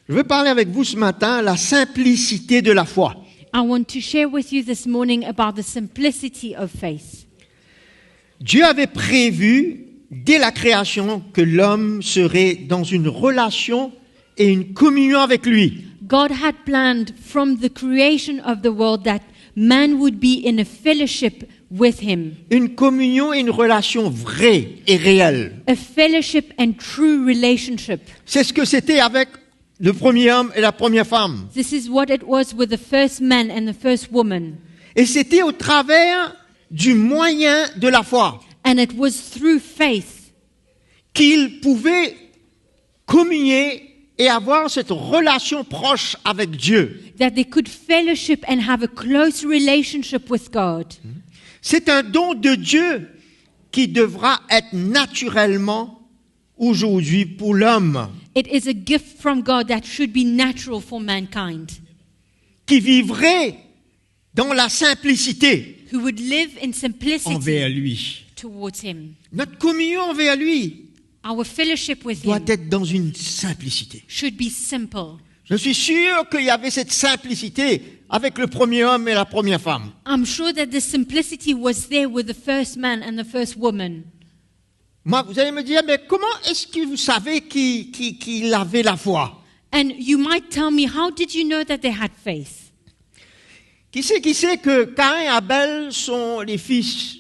Je veux parler avec vous ce matin la simplicité de la foi. I want to share with you this morning about the simplicity of faith. Dieu avait prévu dès la création que l'homme serait dans une relation et une communion avec lui. God had planned from the creation of the world that man would be in a fellowship with him. Une communion et une relation vraie et réelle. A fellowship and true relationship. C'est ce que c'était avec le premier homme et la première femme. This is what it was with the first man and the first woman. Et c'était au travers du moyen de la foi And it was through faith qu'ils pouvaient communier et avoir cette relation proche avec Dieu. that they could fellowship and have a close relationship with God. C'est un don de Dieu qui devra être naturellement aujourd'hui pour l'homme, It is a gift from God that should be natural for mankind, qui vivrait dans la simplicité who would live in simplicity envers lui. towards him. Notre communion envers lui Our fellowship with doit him être dans une simplicité. should be simple. Je suis sûr qu'il y avait cette simplicité avec le premier homme et la première femme. I'm sure that the simplicity was there with the first man and the first woman. Moi, vous allez me dire, mais comment est-ce que vous savez qu'il avait la foi? And you might tell me, how did you know that they had faith? Qui sait que Caïn et Abel sont les fils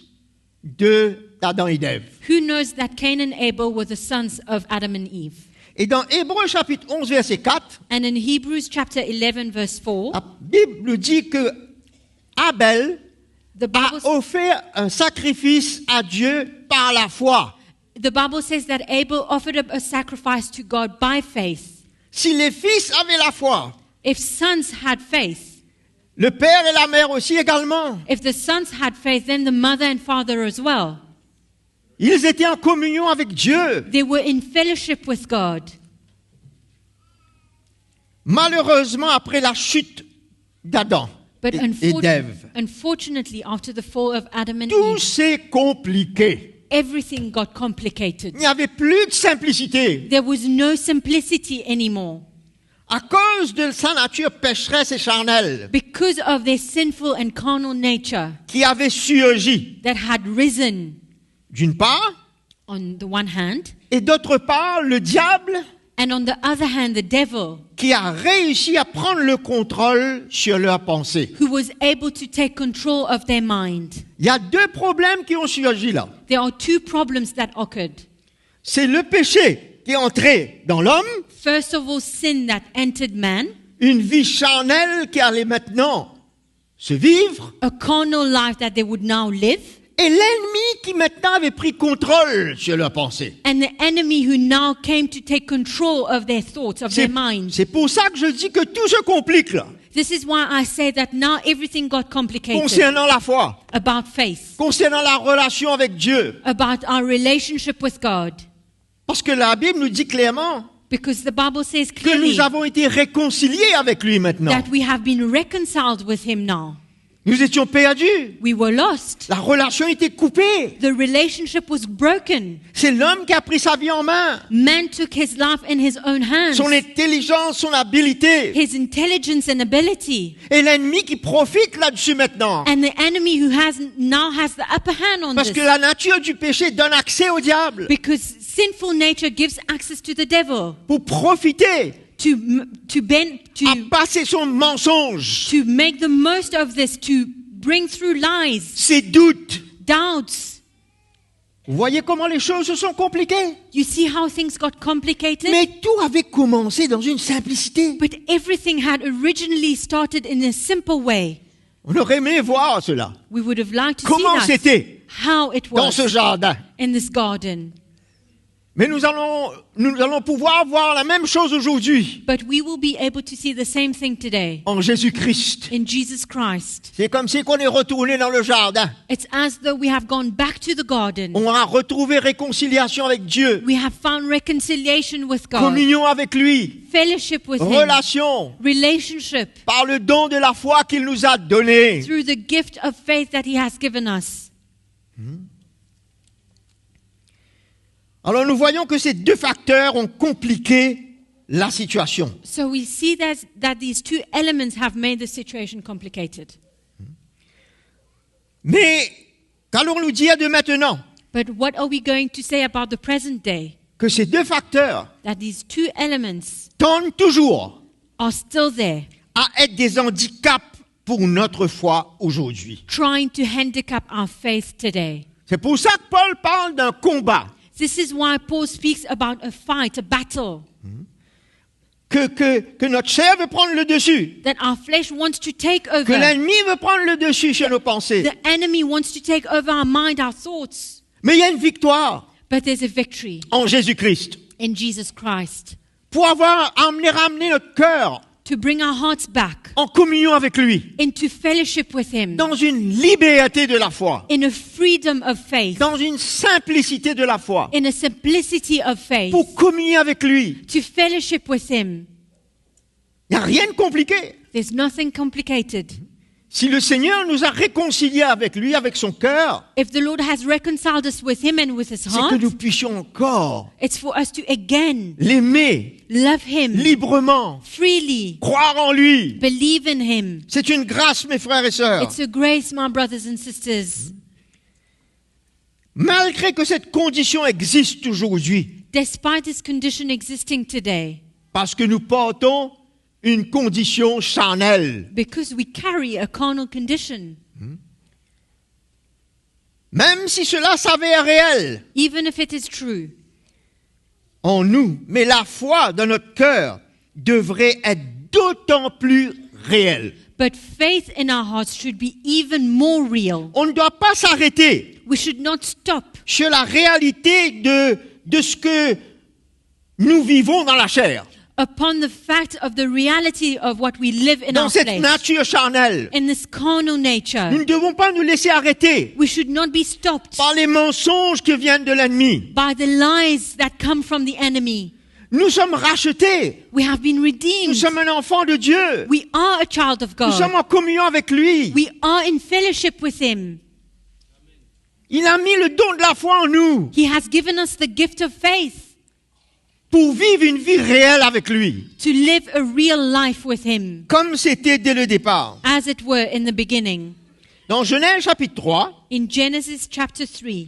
d'Adam et d'Ève? Who knows that Cain and Abel were the sons of Adam and Eve? Et dans Hébreux chapitre 11, verset 4, And in Hebrews chapter 11 verse 4, la Bible dit que Abel the a Bible, offert un sacrifice à Dieu par la foi. the Bible says that Abel offered up a sacrifice to God by faith. Si les fils avaient la foi, If sons had faith, le père et la mère aussi également, if the sons had faith, then the mother and father as well. ils étaient en communion avec Dieu. They were in fellowship with God. Malheureusement, après la chute d'Adam But et d'Ève, unfortunately, after the fall of Adam and tout Eve, s'est compliqué. everything got complicated. Il n'y avait plus de simplicité. There was no simplicity anymore. À cause de sa nature pécheresse et charnelle Because of their sinful and carnal nature qui avait surgi, that had risen, d'une part, on the one hand, et d'autre part, le diable and on the other hand, the devil, qui a réussi à prendre le contrôle sur leurs pensées. who was able to take control of their mind. Il y a deux problèmes qui ont surgi là. There are two problems that occurred. C'est le péché qui est entré dans l'homme, First of all, sin that entered man, une vie charnelle qui allait maintenant se vivre, a carnal life that they would now live, et l'ennemi qui maintenant avait pris contrôle sur leurs pensées. and the enemy who now came to take control of their thoughts, of their minds. C'est pour ça que je dis que tout se complique là, This is why I say that now everything got complicated concernant la foi, about faith, concernant la relation avec Dieu. about our relationship with God. Parce que la Bible nous dit clairement Because the Bible says que clearly nous avons été réconciliés avec lui maintenant. that we have been reconciled with him now. Nous étions perdus. We were lost. La relation était coupée. The relationship was broken. C'est l'homme qui a pris sa vie en main. Man took his life in his own hands, Son intelligence, son habileté. his intelligence and ability. Et l'ennemi qui profite là-dessus maintenant. And the enemy who now has the upper hand on Parce this. que la nature du péché donne accès au diable. Because sinful nature gives access to the devil Pour profiter, à to passer son mensonge, make the most of this, to bring through lies, ses doutes. doubts. Vous voyez comment les choses se sont compliquées. You see how things got complicated? Mais tout avait commencé dans une simplicité. But everything had originally started in a simple way. On aurait aimé voir cela. We would have liked to Comment see that, c'était how it dans was ce jardin. in this garden. Mais nous allons pouvoir voir la même chose aujourd'hui But we will be able to see the same thing today en Jésus-Christ. in Jesus Christ. C'est comme si on est retourné dans le jardin. It's as though we have gone back to the garden. On a retrouvé réconciliation avec Dieu, We have found reconciliation with God, communion avec lui, fellowship with Him, relation relationship par le don de la foi qu'il nous a donné. through the gift of faith that He has given us. Alors nous voyons que ces deux facteurs ont compliqué la situation. So we see that these two elements have made the situation complicated. Mais qu'allons-nous dire de maintenant? But what are we going to say about the present day? Que ces deux facteurs That these two elements tendent toujours are still there, à être des handicaps pour notre foi aujourd'hui. trying to handicap our faith today. C'est pour ça que Paul parle d'un combat. This is why Paul speaks about a fight, a battle, Que notre chair veut prendre le dessus. that our flesh wants to take Que over. l'ennemi veut prendre le dessus chez nos pensées. The enemy wants to take over our mind, our thoughts. Mais il y a une victoire But there's a victory en Jésus-Christ. in Jesus Christ Pour avoir ramené notre cœur to bring our hearts back en communion avec lui. into fellowship with Him, Dans une liberté de la foi. in a freedom of faith, Dans une simplicité de la foi. in a simplicity of faith, Pour communier avec lui. to fellowship with Him. Il n'y a rien de compliqué. There's nothing complicated. Si le Seigneur nous a réconciliés avec lui, avec son cœur, If the Lord has reconciled us with Him and with His c'est que heart, nous puissions encore it's for us to again l'aimer love Him librement, freely, croire en lui. believe in Him. C'est une grâce, mes frères et sœurs. It's a grace, my brothers and sisters. Malgré que cette condition existe aujourd'hui, Despite this condition existing today, parce que nous portons une condition charnelle. because we carry a carnal condition, Même si cela s'avère réel even if it is true, en nous, mais la foi dans notre cœur devrait être d'autant plus réelle. but faith in our hearts should be even more real. On ne doit pas s'arrêter We should not stop sur la réalité de ce que nous vivons dans la chair, upon the fact of the reality of what we live in dans our cette flesh, nature charnelle. in this carnal Nous nature. ne devons pas nous laisser arrêter We should not be stopped par les mensonges qui viennent de l'ennemi. by the lies that come from the enemy. Nous sommes rachetés. We have been Nous redeemed. sommes un enfant de Dieu. We are a child of Nous sommes God. en communion avec lui. We are in fellowship with Him. Il a mis le don de la foi en nous He has given us the gift of faith pour vivre une vie réelle avec lui, to live a real life with Him, comme c'était dès le départ. as it were in the beginning. Dans Genèse chapitre 3, In Genesis chapter 3,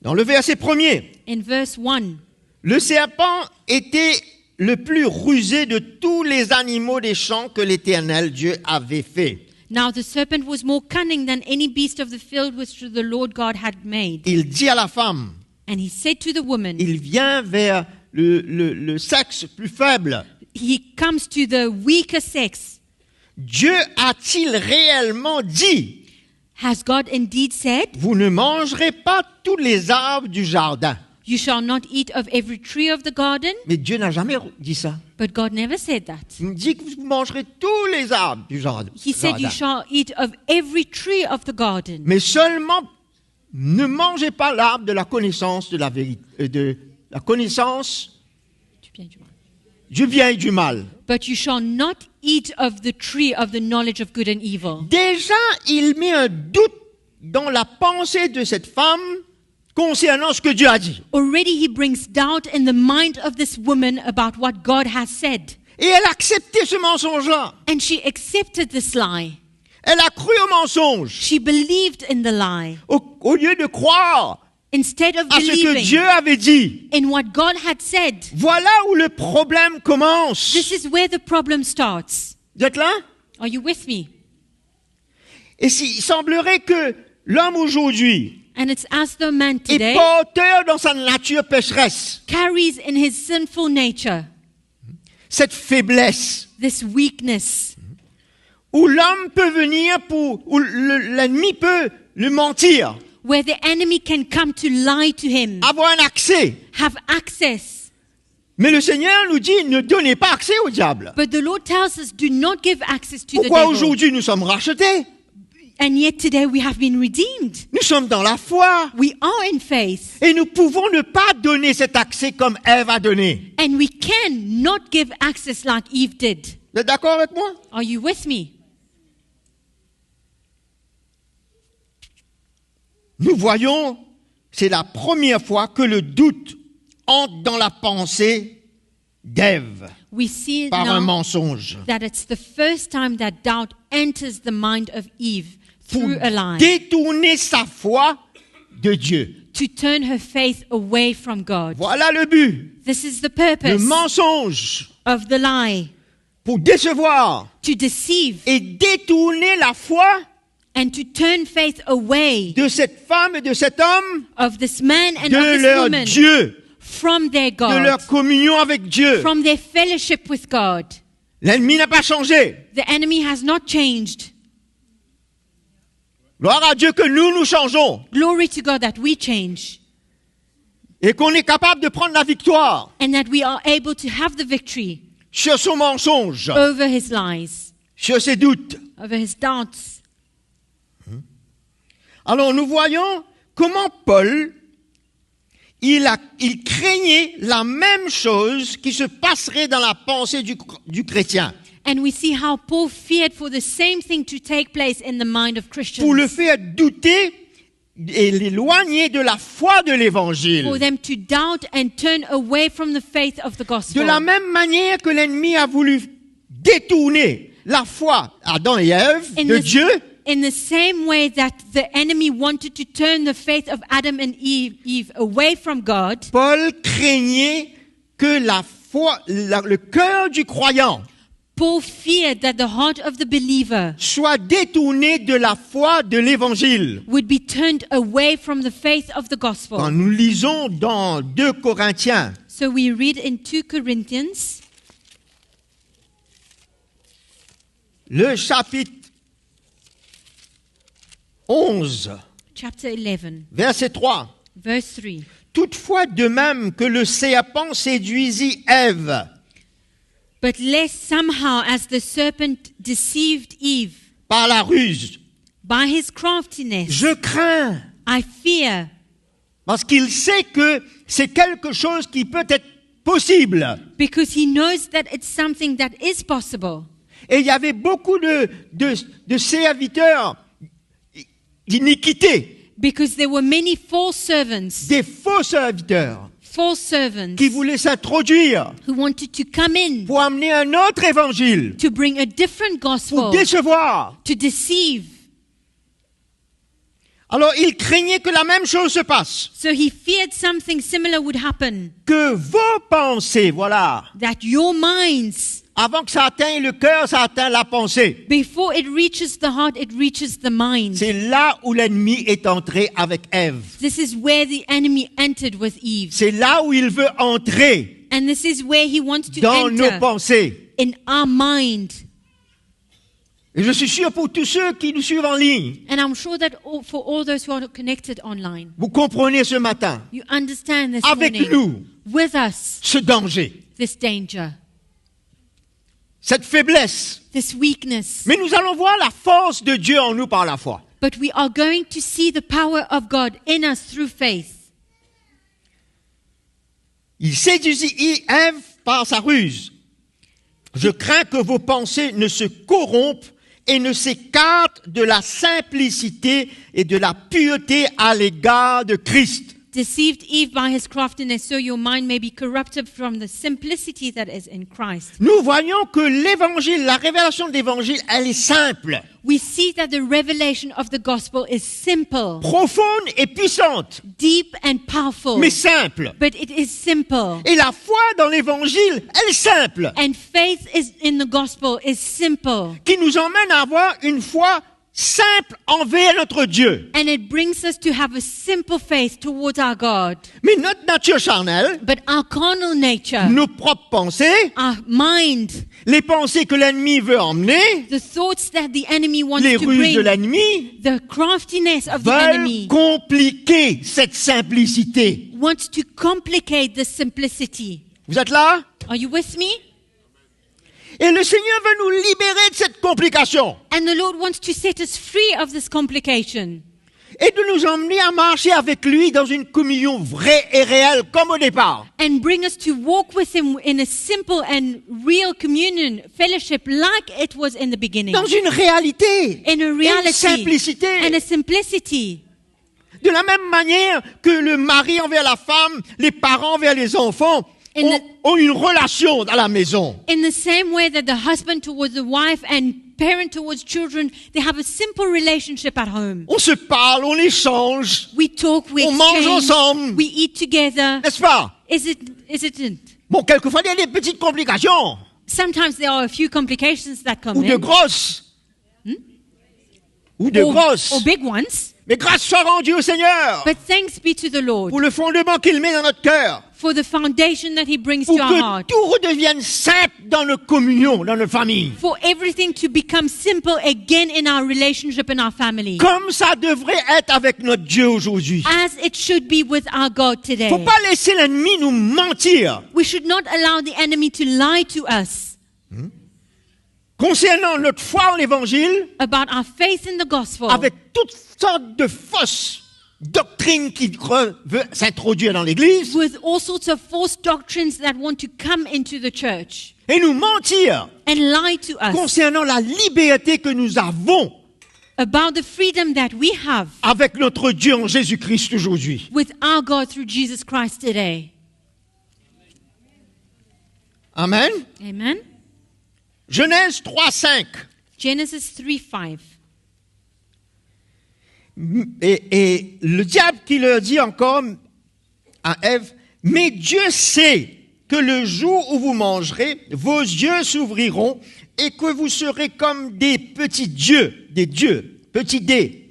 dans le verset 1er, in verse 1, le serpent était le plus rusé de tous les animaux des champs que l'Éternel Dieu avait fait. now the serpent was more cunning than any beast of the field which the Lord God had made. Il dit à la femme, And he said to the woman, il vient vers le sexe plus faible. he comes to the weaker sex. Dieu a-t-il réellement dit, Has God indeed said, vous ne mangerez pas tous les arbres du jardin? you shall not eat of every tree of the garden? Mais Dieu n'a jamais dit ça. But God never said that. Il dit que vous mangerez tous les arbres du jardin. He said, you shall eat of every tree of the garden. Mais seulement, ne mangez pas l'arbre de la connaissance de la vérité, de la connaissance du bien et du mal. But you shall not eat of the tree of the knowledge of good and evil. Déjà, il met un doute dans la pensée de cette femme concernant ce que Dieu a dit. Already he brings doubt in the mind of this woman about what God has said. Et elle a accepté ce mensonge-là. And she accepted this lie. Elle a cru au mensonge. She believed in the lie. Au lieu de croire Instead of à ce que believing Dieu avait dit. in what God had said. Voilà où le problème commence. This is where the problem starts. Vous êtes là? Are you with me? Et il semblerait que l'homme aujourd'hui And it's as though man est today porteur dans sa nature pécheresse carries in his sinful nature cette faiblesse this weakness où l'homme peut venir où l'ennemi peut le mentir, where the enemy can come to lie to him, avoir un accès. have access. Mais le Seigneur nous dit, ne donnez pas accès au diable. But the Lord tells us, do not give access to the Pourquoi devil. aujourd'hui nous sommes rachetés? And yet today we have been redeemed. Nous sommes dans la foi. We are in faith. Et nous pouvons ne pas donner cet accès comme Ève a donné. And we can not give access like Eve did. Vous êtes d'accord avec moi? Are you with me? Nous voyons, c'est la première fois que le doute entre dans la pensée d'Ève We see par un now mensonge. that it's the first time that doubt enters the mind of Eve Pour through a lie, détourner sa foi de Dieu. to turn her faith away from God. Voilà le but. This is the Le purpose mensonge of the lie, pour décevoir to deceive et détourner la foi and to turn faith away de cette femme et de cet homme of this man and de of this leur woman Dieu, from their de leur God, communion avec Dieu. from their fellowship with God. L'ennemi n'a pas changé. The enemy has not changed. Gloire à Dieu que nous changeons Glory to God that we change et qu'on est capable de prendre la victoire and that we are able to have the victory sur son mensonge, over his lies, sur ses doutes. over his doubts. Alors nous voyons comment Paul, il craignait la même chose qui se passerait dans la pensée du chrétien. And we see how Paul feared for the same thing to take place in the mind of Pour le Christians, faire douter et l'éloigner de la foi de l'évangile. for them to doubt and turn away from the faith of the De gospel. la même manière que l'ennemi a voulu détourner la foi d'Adam et Ève de Dieu, In the same way that the enemy wanted to turn the faith of Adam and Eve away from God, Paul craignait que la foi, le cœur du croyant Paul feared that the heart of the believer soit détourné de la foi de l'évangile. would be turned away from the faith of the Quand gospel. nous lisons dans 2 Corinthiens, So we read in 2 Corinthians, le chapitre 11, chapter 11, verset 3. verse 3. Toutefois, de même que le serpent séduisit Ève But lest somehow, as the serpent deceived Eve par la ruse, by his craftiness, je crains, I fear, parce qu'il sait que c'est quelque chose qui peut être possible. because he knows that it's something that is possible. Et il y avait beaucoup de serviteurs d'iniquité, Because there were many false servants, des faux serviteurs qui voulaient s'introduire who wanted to come in pour amener un autre évangile, to bring a different pour gospel, décevoir. to deceive. Alors il craignait que la même chose se passe, So he feared something similar would happen, que vos pensées, voilà, that your minds, avant que ça atteigne le cœur, ça atteint la pensée. before it reaches the heart, it reaches the mind. C'est là où l'ennemi est entré avec Ève. This is where the enemy entered with Eve. C'est là où il veut entrer And this is where he wants to dans nos enter pensées. in our mind. Et je suis sûr pour tous ceux qui nous suivent en ligne, And I'm sure that for all those who are connected online, vous comprenez ce matin, you understand this avec morning, nous, with us, ce danger, this danger, cette faiblesse. this weakness. Mais nous allons voir la force de Dieu en nous par la foi. But we are going to see the power of God in us through faith. Il séduisit Ève par sa ruse. Je crains que vos pensées ne se corrompent et ne s'écartent de la simplicité et de la pureté à l'égard de Christ. Deceived Eve by his craftiness, so your mind may be corrupted from the simplicity that is in Christ. Nous voyons que l'évangile, la révélation de l'évangile, elle est simple, We see that the revelation of the gospel is simple, profonde et puissante, deep and powerful, mais simple. but it is simple. Et la foi dans l'évangile, elle est simple, And faith is in the gospel is simple. qui nous emmène à avoir une foi simple envers notre Dieu. And it brings us to have a simple faith towards our God. Mais notre nature charnelle, But our carnal nature, nos propres pensées, our mind, les pensées que l'ennemi veut emmener, the thoughts that the enemy wants les to ruses de bring, l'ennemi, the craftiness of the veulent enemy, compliquer cette simplicité. wants to complicate the simplicity. Vous êtes là? Are you with me? Et le Seigneur veut nous libérer de cette complication And the Lord wants to set us free of this complication et de nous emmener à marcher avec lui dans une communion vraie et réelle comme au départ. and bring us to walk with Him in a simple and real communion, fellowship, like it was in the beginning. Dans une réalité, In a et une reality simplicité. and a simplicity. De la même manière que le mari envers la femme, les parents envers les enfants ont une relation dans la maison. In the same way that the husband towards the wife and parent towards children, they have a simple relationship at home. On se parle, on échange, We talk, we on mange exchange, ensemble, we eat together. n'est-ce pas? Is it? Bon, quelquefois, il y a des petites complications, Sometimes there are a few complications that come ou de in. grosses, ou de grosses. Or big ones. Mais grâce soit rendue au Seigneur But thanks be to the Lord pour le fondement qu'il met dans notre cœur, for the foundation that He brings pour to our que heart. tout redevienne simple dans nos communions, dans nos familles. For everything to become simple again in our relationship and our family. Comme ça devrait être avec notre Dieu aujourd'hui. As it should be with our God today. Faut pas laisser l'ennemi nous mentir We should not allow the enemy to lie to us concernant notre foi en l'évangile, about our faith in the gospel. avec toutes sortes de fausses doctrines qui veulent s'introduire dans l'église, With all sorts of false doctrines that want to come into the church et nous mentir and lie to us concernant la liberté que nous avons about the freedom that we have avec notre Dieu en Jésus-Christ aujourd'hui. with our God through Jesus Christ today. Amen. Amen. Genèse 3:5. Genesis 3:5. Et le diable qui leur dit encore à Ève, mais Dieu sait que le jour où vous mangerez, vos yeux s'ouvriront et que vous serez comme des petits dieux, petits dés,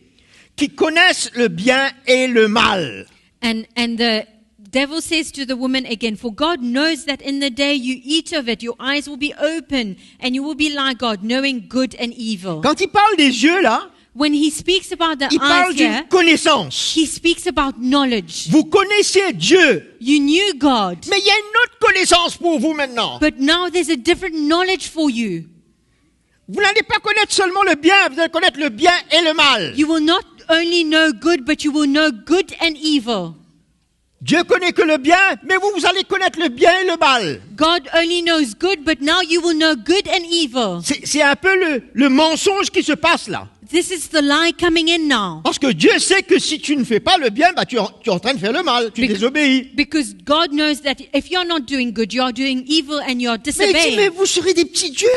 qui connaissent le bien et le mal. And the devil says to the woman again, for God knows that in the day you eat of it, your eyes will be open and you will be like God, knowing good and evil. Quand il parle des yeux là, When he speaks about the il parle eyes here, d'une connaissance. he speaks about knowledge. Vous connaissiez Dieu, You knew God, mais il y a une autre connaissance pour vous maintenant. but now there's a different knowledge for you. Vous n'allez pas connaître seulement le bien, vous allez connaître le bien et le mal. You will not only know good, but you will know good and evil. Dieu connaît que le bien, mais vous allez connaître le bien et le mal. God only knows good, but now you will know good and evil. C'est un peu le mensonge qui se passe là. This is the lie coming in now. Parce que Dieu sait que si tu ne fais pas le bien, tu es en train de faire le mal, tu désobéis. Because God knows that if you're not doing good, you are doing evil and you are Mais il dit, mais disobeying. vous serez des petits dieux.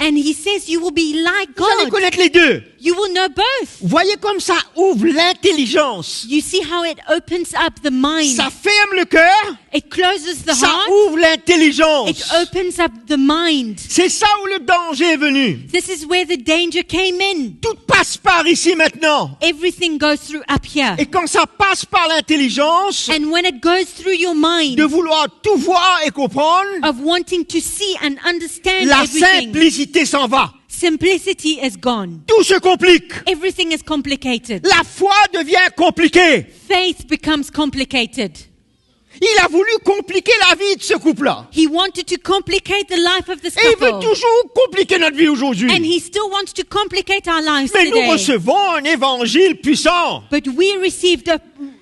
And he says you will be like Vous allez God. connaître les deux. You will know both. Vous voyez comme ça ouvre l'intelligence. You see how it opens up the mind. Ça ferme le cœur, It closes the ça heart. ouvre l'intelligence. It opens up the mind. C'est ça où le danger est venu. This is where the danger came in. Tout passe par ici maintenant. Everything goes through up here. Et quand ça passe par l'intelligence, And when it goes through your mind de vouloir tout voir et comprendre, of wanting to see and understand la everything, simplicité s'en va. simplicity is gone. Tout se complique. Everything is complicated. La foi devient compliquée. Faith becomes complicated. Il a voulu compliquer la vie de ce couple-là. He wanted to complicate the life of this Et il veut couple. toujours compliquer notre vie aujourd'hui. And he still wants to complicate our lives Mais nous today. recevons un évangile puissant. But we received a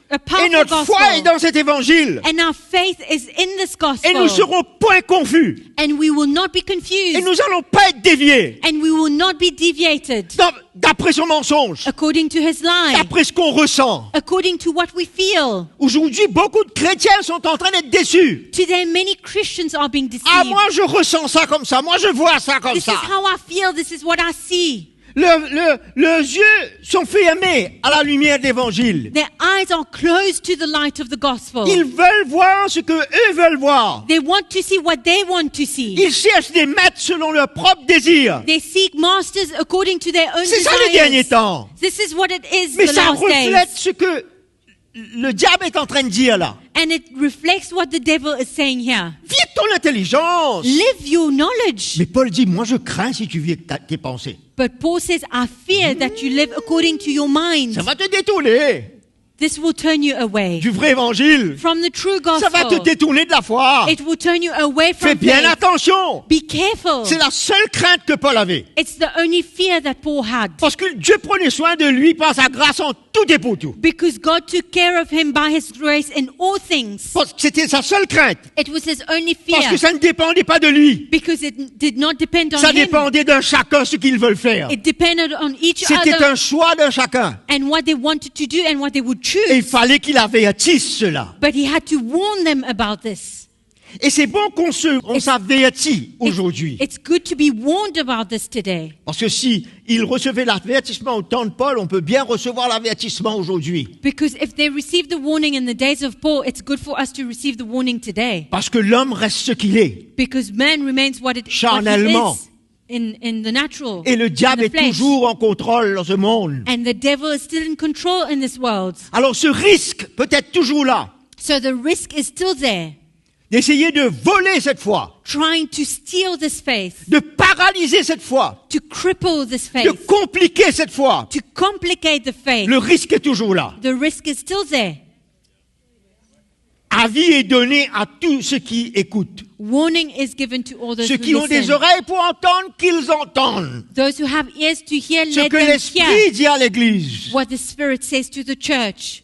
Et powerful notre foi est gospel. dans cet évangile. And our faith is in this Et nous gospel. serons point confus. And we will not be Et confused. nous allons pas être déviés. And we will not be deviated D'après son mensonge. according to his lie, D'après ce qu'on ressent. according to what we feel. Aujourd'hui, beaucoup de chrétiens sont en train d'être déçus. Today, many Christians are being deceived. Ah, moi, je ressens ça comme ça. Moi, je vois ça comme This ça. is how I feel. This is what I see. Leurs yeux sont fermés à la lumière de l'évangile. Their eyes are closed to the light of the gospel. Ils veulent voir ce que eux veulent voir. They want to see what they want to see. Ils cherchent des maîtres selon leurs propres désirs. They seek masters according to their own C'est ça les derniers desires. temps. This is what it is Mais the ça last reflète days. ce que le diable est en train de dire là. And it reflects what the devil is saying here. Vis ton intelligence. Live your knowledge. Mais Paul dit, moi je crains si tu vis avec tes pensées. But Paul says, I fear that you live according to your mind. Ça va te détourner This will turn you away du vrai évangile. from the true Ça va te gospel. détourner de la foi. It will turn you away Fais from bien faith. attention. Be careful. C'est la seule crainte que Paul avait. It's the only fear that Paul had. Parce que Dieu prenait soin de lui par sa grâce en tout est pour tout. Because God took care of him by his grace in all things. Parce que c'était sa seule crainte. It was his only Parce que fear. ça ne dépendait pas de lui. Because it did not depend on Ça him. dépendait d'un chacun ce qu'ils veulent faire. It depended on each C'était other un choix d'un chacun. and what they wanted to do and what they would Et il choose. fallait qu'il avertisse cela. But he had to warn them about this. Et c'est bon qu'on s'avertit aujourd'hui. It's good to be warned about this today. Parce que si il recevait l'avertissement au temps de Paul, on peut bien recevoir l'avertissement aujourd'hui. Because if they received the warning in the days of Paul, it's good for us to receive the warning today. Parce que l'homme reste ce qu'il est. Because man remains what he Charnellement. is in the natural. Et le diable in est the flesh. toujours en contrôle dans ce monde. And the devil is still in control in this world. Alors ce risque peut être toujours là. So the risk is still there. D'essayer de voler cette foi. Trying to steal this faith. De paralyser cette foi. To cripple this De faith. compliquer cette foi. To complicate the faith. Le risque est toujours là. The risk is still there. Avis est donné à tous ceux qui écoutent. Warning is given to all those Ceux who qui ont des listen. oreilles pour entendre, qu'ils entendent. Those who have ears to hear, Ce let que them l'Esprit hear dit à l'Église. what the Spirit says to the church.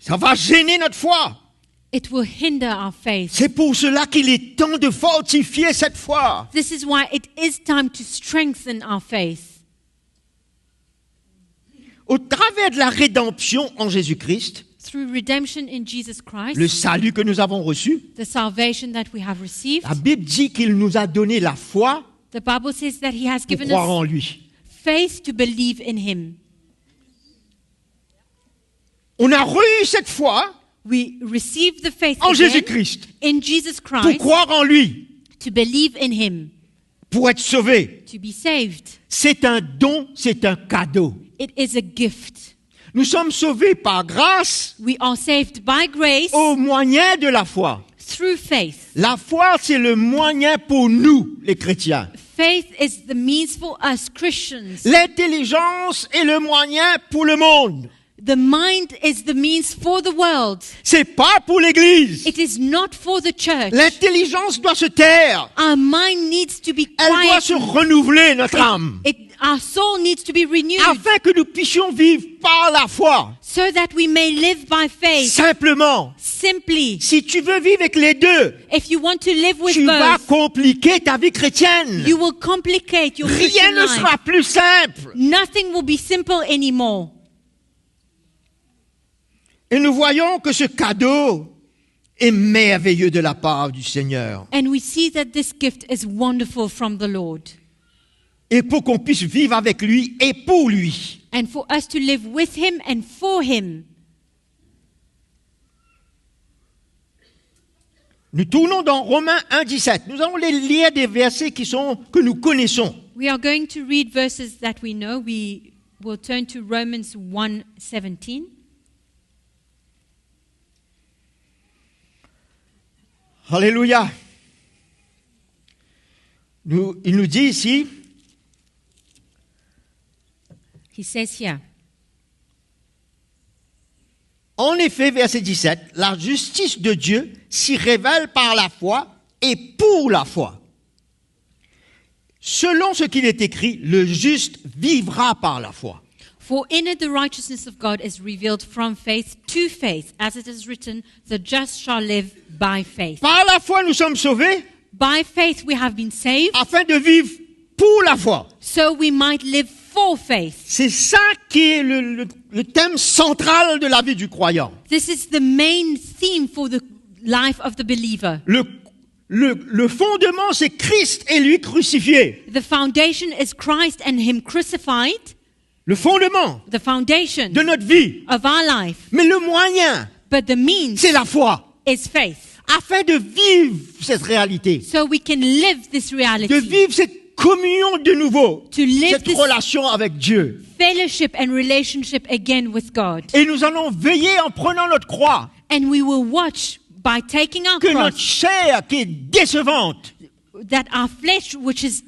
Ça va gêner notre foi. It will hinder our faith. C'est pour cela qu'il est temps de fortifier cette foi. This is why it is time to strengthen our faith. Au travers de la rédemption en Jésus-Christ, Through redemption in Jesus Christ, le salut que nous avons reçu, the salvation that we have received, la Bible dit qu'il nous a donné la foi the Bible says that He has pour given croire us en lui. faith to believe in Him. On a reçu cette foi We receive the faith en again Jésus-Christ in Jesus pour Christ croire en lui, to believe in Him, pour être sauvé. to be saved. C'est un don, c'est un cadeau. It is a gift. Nous sommes sauvés par grâce We are saved by grace au moyen de la foi. through faith. La foi, c'est le moyen pour nous, les chrétiens. Faith is the means for us Christians. L'intelligence est le moyen pour le monde. The mind is the means for the world. C'est pas pour l'Église. It is not for the church. L'intelligence doit se taire. Our mind needs to be Elle doit quiet. se renouveler, notre âme, Our soul needs to be renewed afin que nous puissions vivre par la foi. so that we may live by faith. Simplement, Simply, si tu veux vivre avec les deux, if you want to live with tu vas both, compliquer ta vie chrétienne. you will complicate your Rien Christian ne life. sera plus simple. Nothing will be simple anymore. Et nous voyons que ce cadeau est merveilleux de la part du Seigneur. And we see that this gift is wonderful from the Lord. Et pour qu'on puisse vivre avec lui et pour lui. And for us to live with Him and for Him. Nous tournons dans Romains 1,17. Nous allons les lire des versets que nous connaissons. We are going to read verses that we know. We will turn to Romans 1:17. Alléluia. Il nous dit ici, He says here, en effet, verset 17, la justice de Dieu s'y révèle par la foi et pour la foi. Selon ce qu'il est écrit, le juste vivra par la foi. for in it the righteousness of God is revealed from faith to faith, as it is written, the just shall live by faith. Par la foi, nous sommes sauvés By faith we have been saved, afin de vivre pour la foi. so we might live for faith. C'est ça qui est le thème central de la vie du croyant. This is the main theme for the life of the believer. Le fondement, c'est Christ et lui crucifié. The foundation is Christ and Him crucified, Le fondement the foundation de notre vie. of our life. Mais le moyen, But the means c'est la foi. is faith. Afin de vivre cette réalité, So we can live this de reality, vivre cette communion de nouveau, to live cette this relation avec Dieu. fellowship and relationship again with God. Et nous allons veiller en prenant notre croix, And we will watch by taking our que notre cross chair qui est décevante that our flesh, which is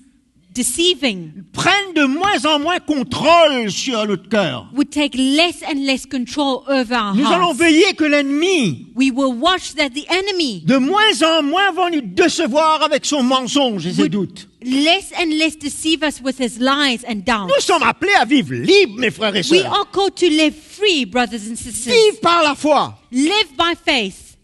deceiving, prenne de moins en moins contrôle sur notre cœur. would take less and less control over our Nous allons hearts. veiller que l'ennemi, We will watch that the enemy de moins en moins, va nous décevoir avec son mensonge et ses doutes. less and less deceive us with his lies and doubt. Nous sommes appelés à vivre libres, mes frères et We sœurs. are called to live free, brothers and sisters. Vivre par la foi. Live by faith.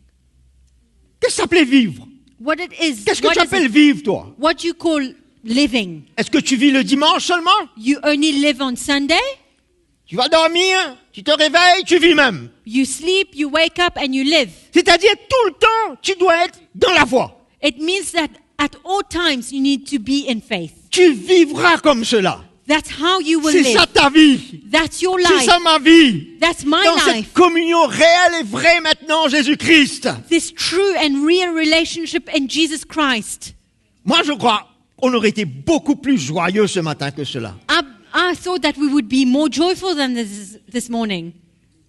Qu'est-ce que ça s'appelle vivre? What it is, Qu'est-ce que what tu is appelles it- vivre, toi? what you call living. Est-ce que tu vis le dimanche seulement? You only live on Sunday, Tu vas dormir, tu te réveilles, tu vis même. you sleep, you wake up and you live. C'est-à-dire, tout le temps, tu dois être dans la foi. It means that at all times you need to be in faith. Tu vivras comme cela. That's how you will C'est live. ça ta vie. That's your C'est life. ça ma vie. That's my Dans life. cette communion réelle et vraie maintenant en Jésus-Christ. This true and real relationship in Jesus Christ. Moi, je crois qu'on aurait été beaucoup plus joyeux ce matin que cela. I thought that we would be more joyful than this morning.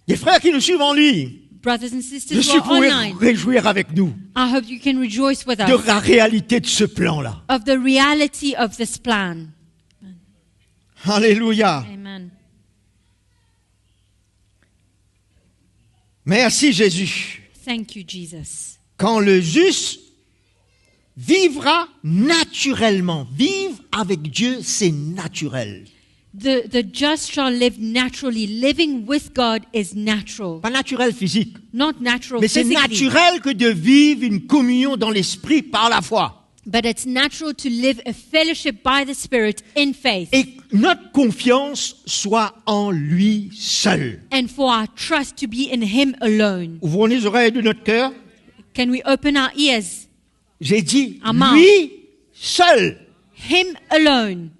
Les frères qui nous suivent en lui, Brothers and je sisters suis who are pour online, réjouir avec nous I hope you can rejoice with de us la réalité de ce plan-là. of the reality of this plan. Alléluia. Amen. Merci Jésus. Thank you, Jesus. Quand le juste vivra naturellement. Vivre avec Dieu, c'est naturel. The just shall live naturally. Living with God is natural, Pas naturel physique, not natural mais c'est physically. naturel que de vivre une communion dans l'esprit par la foi. But it's natural to live a fellowship by the Spirit in faith. Et que notre confiance soit en lui seul. And for our trust to be in Him alone. Ouvrons les oreilles de notre cœur. Can we open our ears? J'ai dit, Amen. lui seul. Him alone.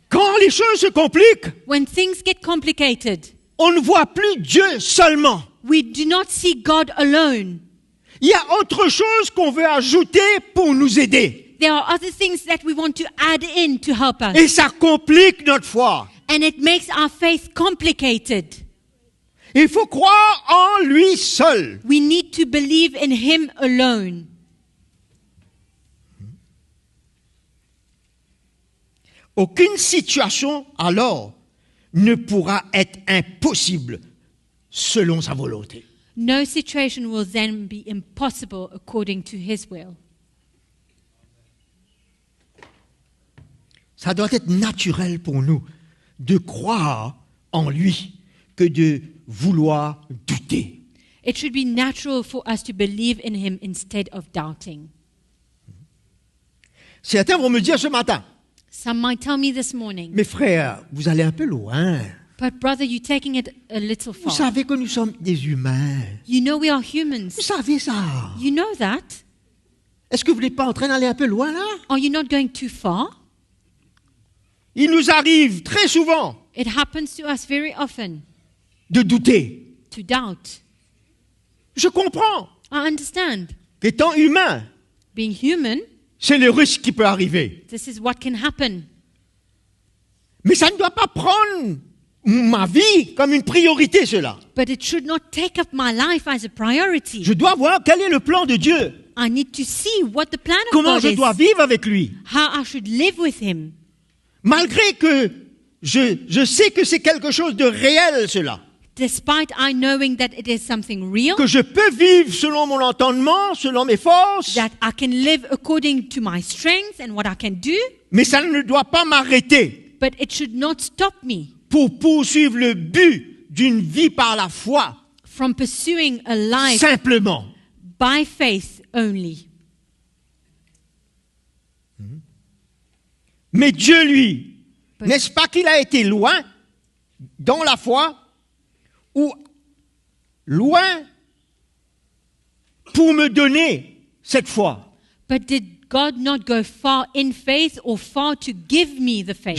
Quand les choses se compliquent, When things get complicated, on ne voit plus Dieu seulement. we do not see God alone. Il y a autre chose qu'on veut ajouter pour nous aider. There are other things that we want to add in to help us. Et ça complique notre foi. And it makes our faith complicated. Il faut croire en lui seul. We need to believe in Him alone. Aucune situation alors ne pourra être impossible selon sa volonté. No situation will then be impossible according to His will. Ça doit être naturel pour nous de croire en lui que de vouloir douter. It should be natural for us to believe in Him instead of doubting. Certains vont me dire ce matin, Some might tell me this morning, mes frères, vous allez un peu loin. but brother, you're taking it a little Vous far. savez que nous sommes des humains. You know we are Vous humans. savez ça. You know that. Est-ce que vous n'êtes pas en train d'aller un peu loin là? Are you not going too far? Il nous arrive très souvent It happens to us very often de douter. to doubt. Je comprends I understand. qu'étant humain, Being human, c'est le risque qui peut arriver. this is what can happen. Mais ça ne doit pas prendre ma vie comme une priorité, cela. But it should not take up my life as a priority. Je dois voir quel est le plan de Dieu. I need to see what the plan of Comment God je is. dois vivre avec lui. How I should live with Him. Malgré que je sais que c'est quelque chose de réel, cela. Despite I knowing that it is something real, Que je peux vivre selon mon entendement, selon mes forces. that I can live according to my strength and what I can do, Mais ça ne doit pas m'arrêter but it should not stop me pour poursuivre le but d'une vie par la foi. from pursuing a life Simplement. by faith only. Mais Dieu, lui, But- n'est-ce pas qu'il a été loin dans la foi ou loin pour me donner cette foi? But did God not go far in faith or far to give me the faith?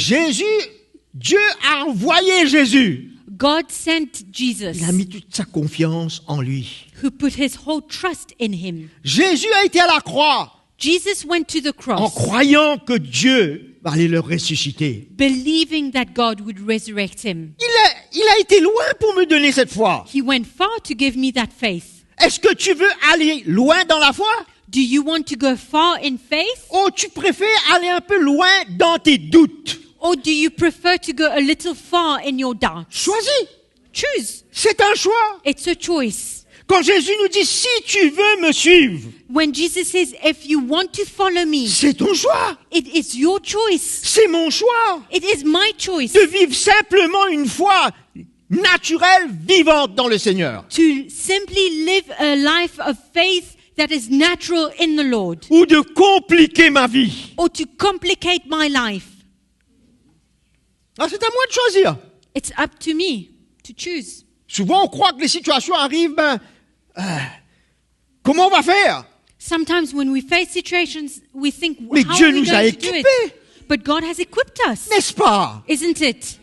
Dieu a envoyé Jésus. God sent Jesus, Il a mis toute sa confiance en lui. who put his whole trust in him. Jésus a été à la croix Jesus went to the en cross, croyant que Dieu allait le ressusciter. believing that God would resurrect him. Il a été loin pour me donner cette foi. He went far to give me that faith. Est-ce que tu veux aller loin dans la foi Do you want to go far in faith, ou tu préfères aller un peu loin dans tes doutes? or do you prefer to go a little far in your doubts? Choisis. Choose. C'est un choix. It's a choice. Quand Jésus nous dit, si tu veux me suivre, When Jesus says, if you want to follow me, c'est ton choix. it is your choice. C'est mon choix. It is my choice De vivre simplement une foi naturelle, vivante dans le Seigneur. to simply live a life of faith that is natural in the Lord, Ou de compliquer ma vie. or to complicate my life. Ah, c'est à moi de choisir. It's up to me to choose. Souvent, on croit que les situations arrivent, comment on va faire? Sometimes when we face situations, we think, Mais how Dieu are we nous a going to do it? équipés, But God has equipped us, n'est-ce pas? isn't it?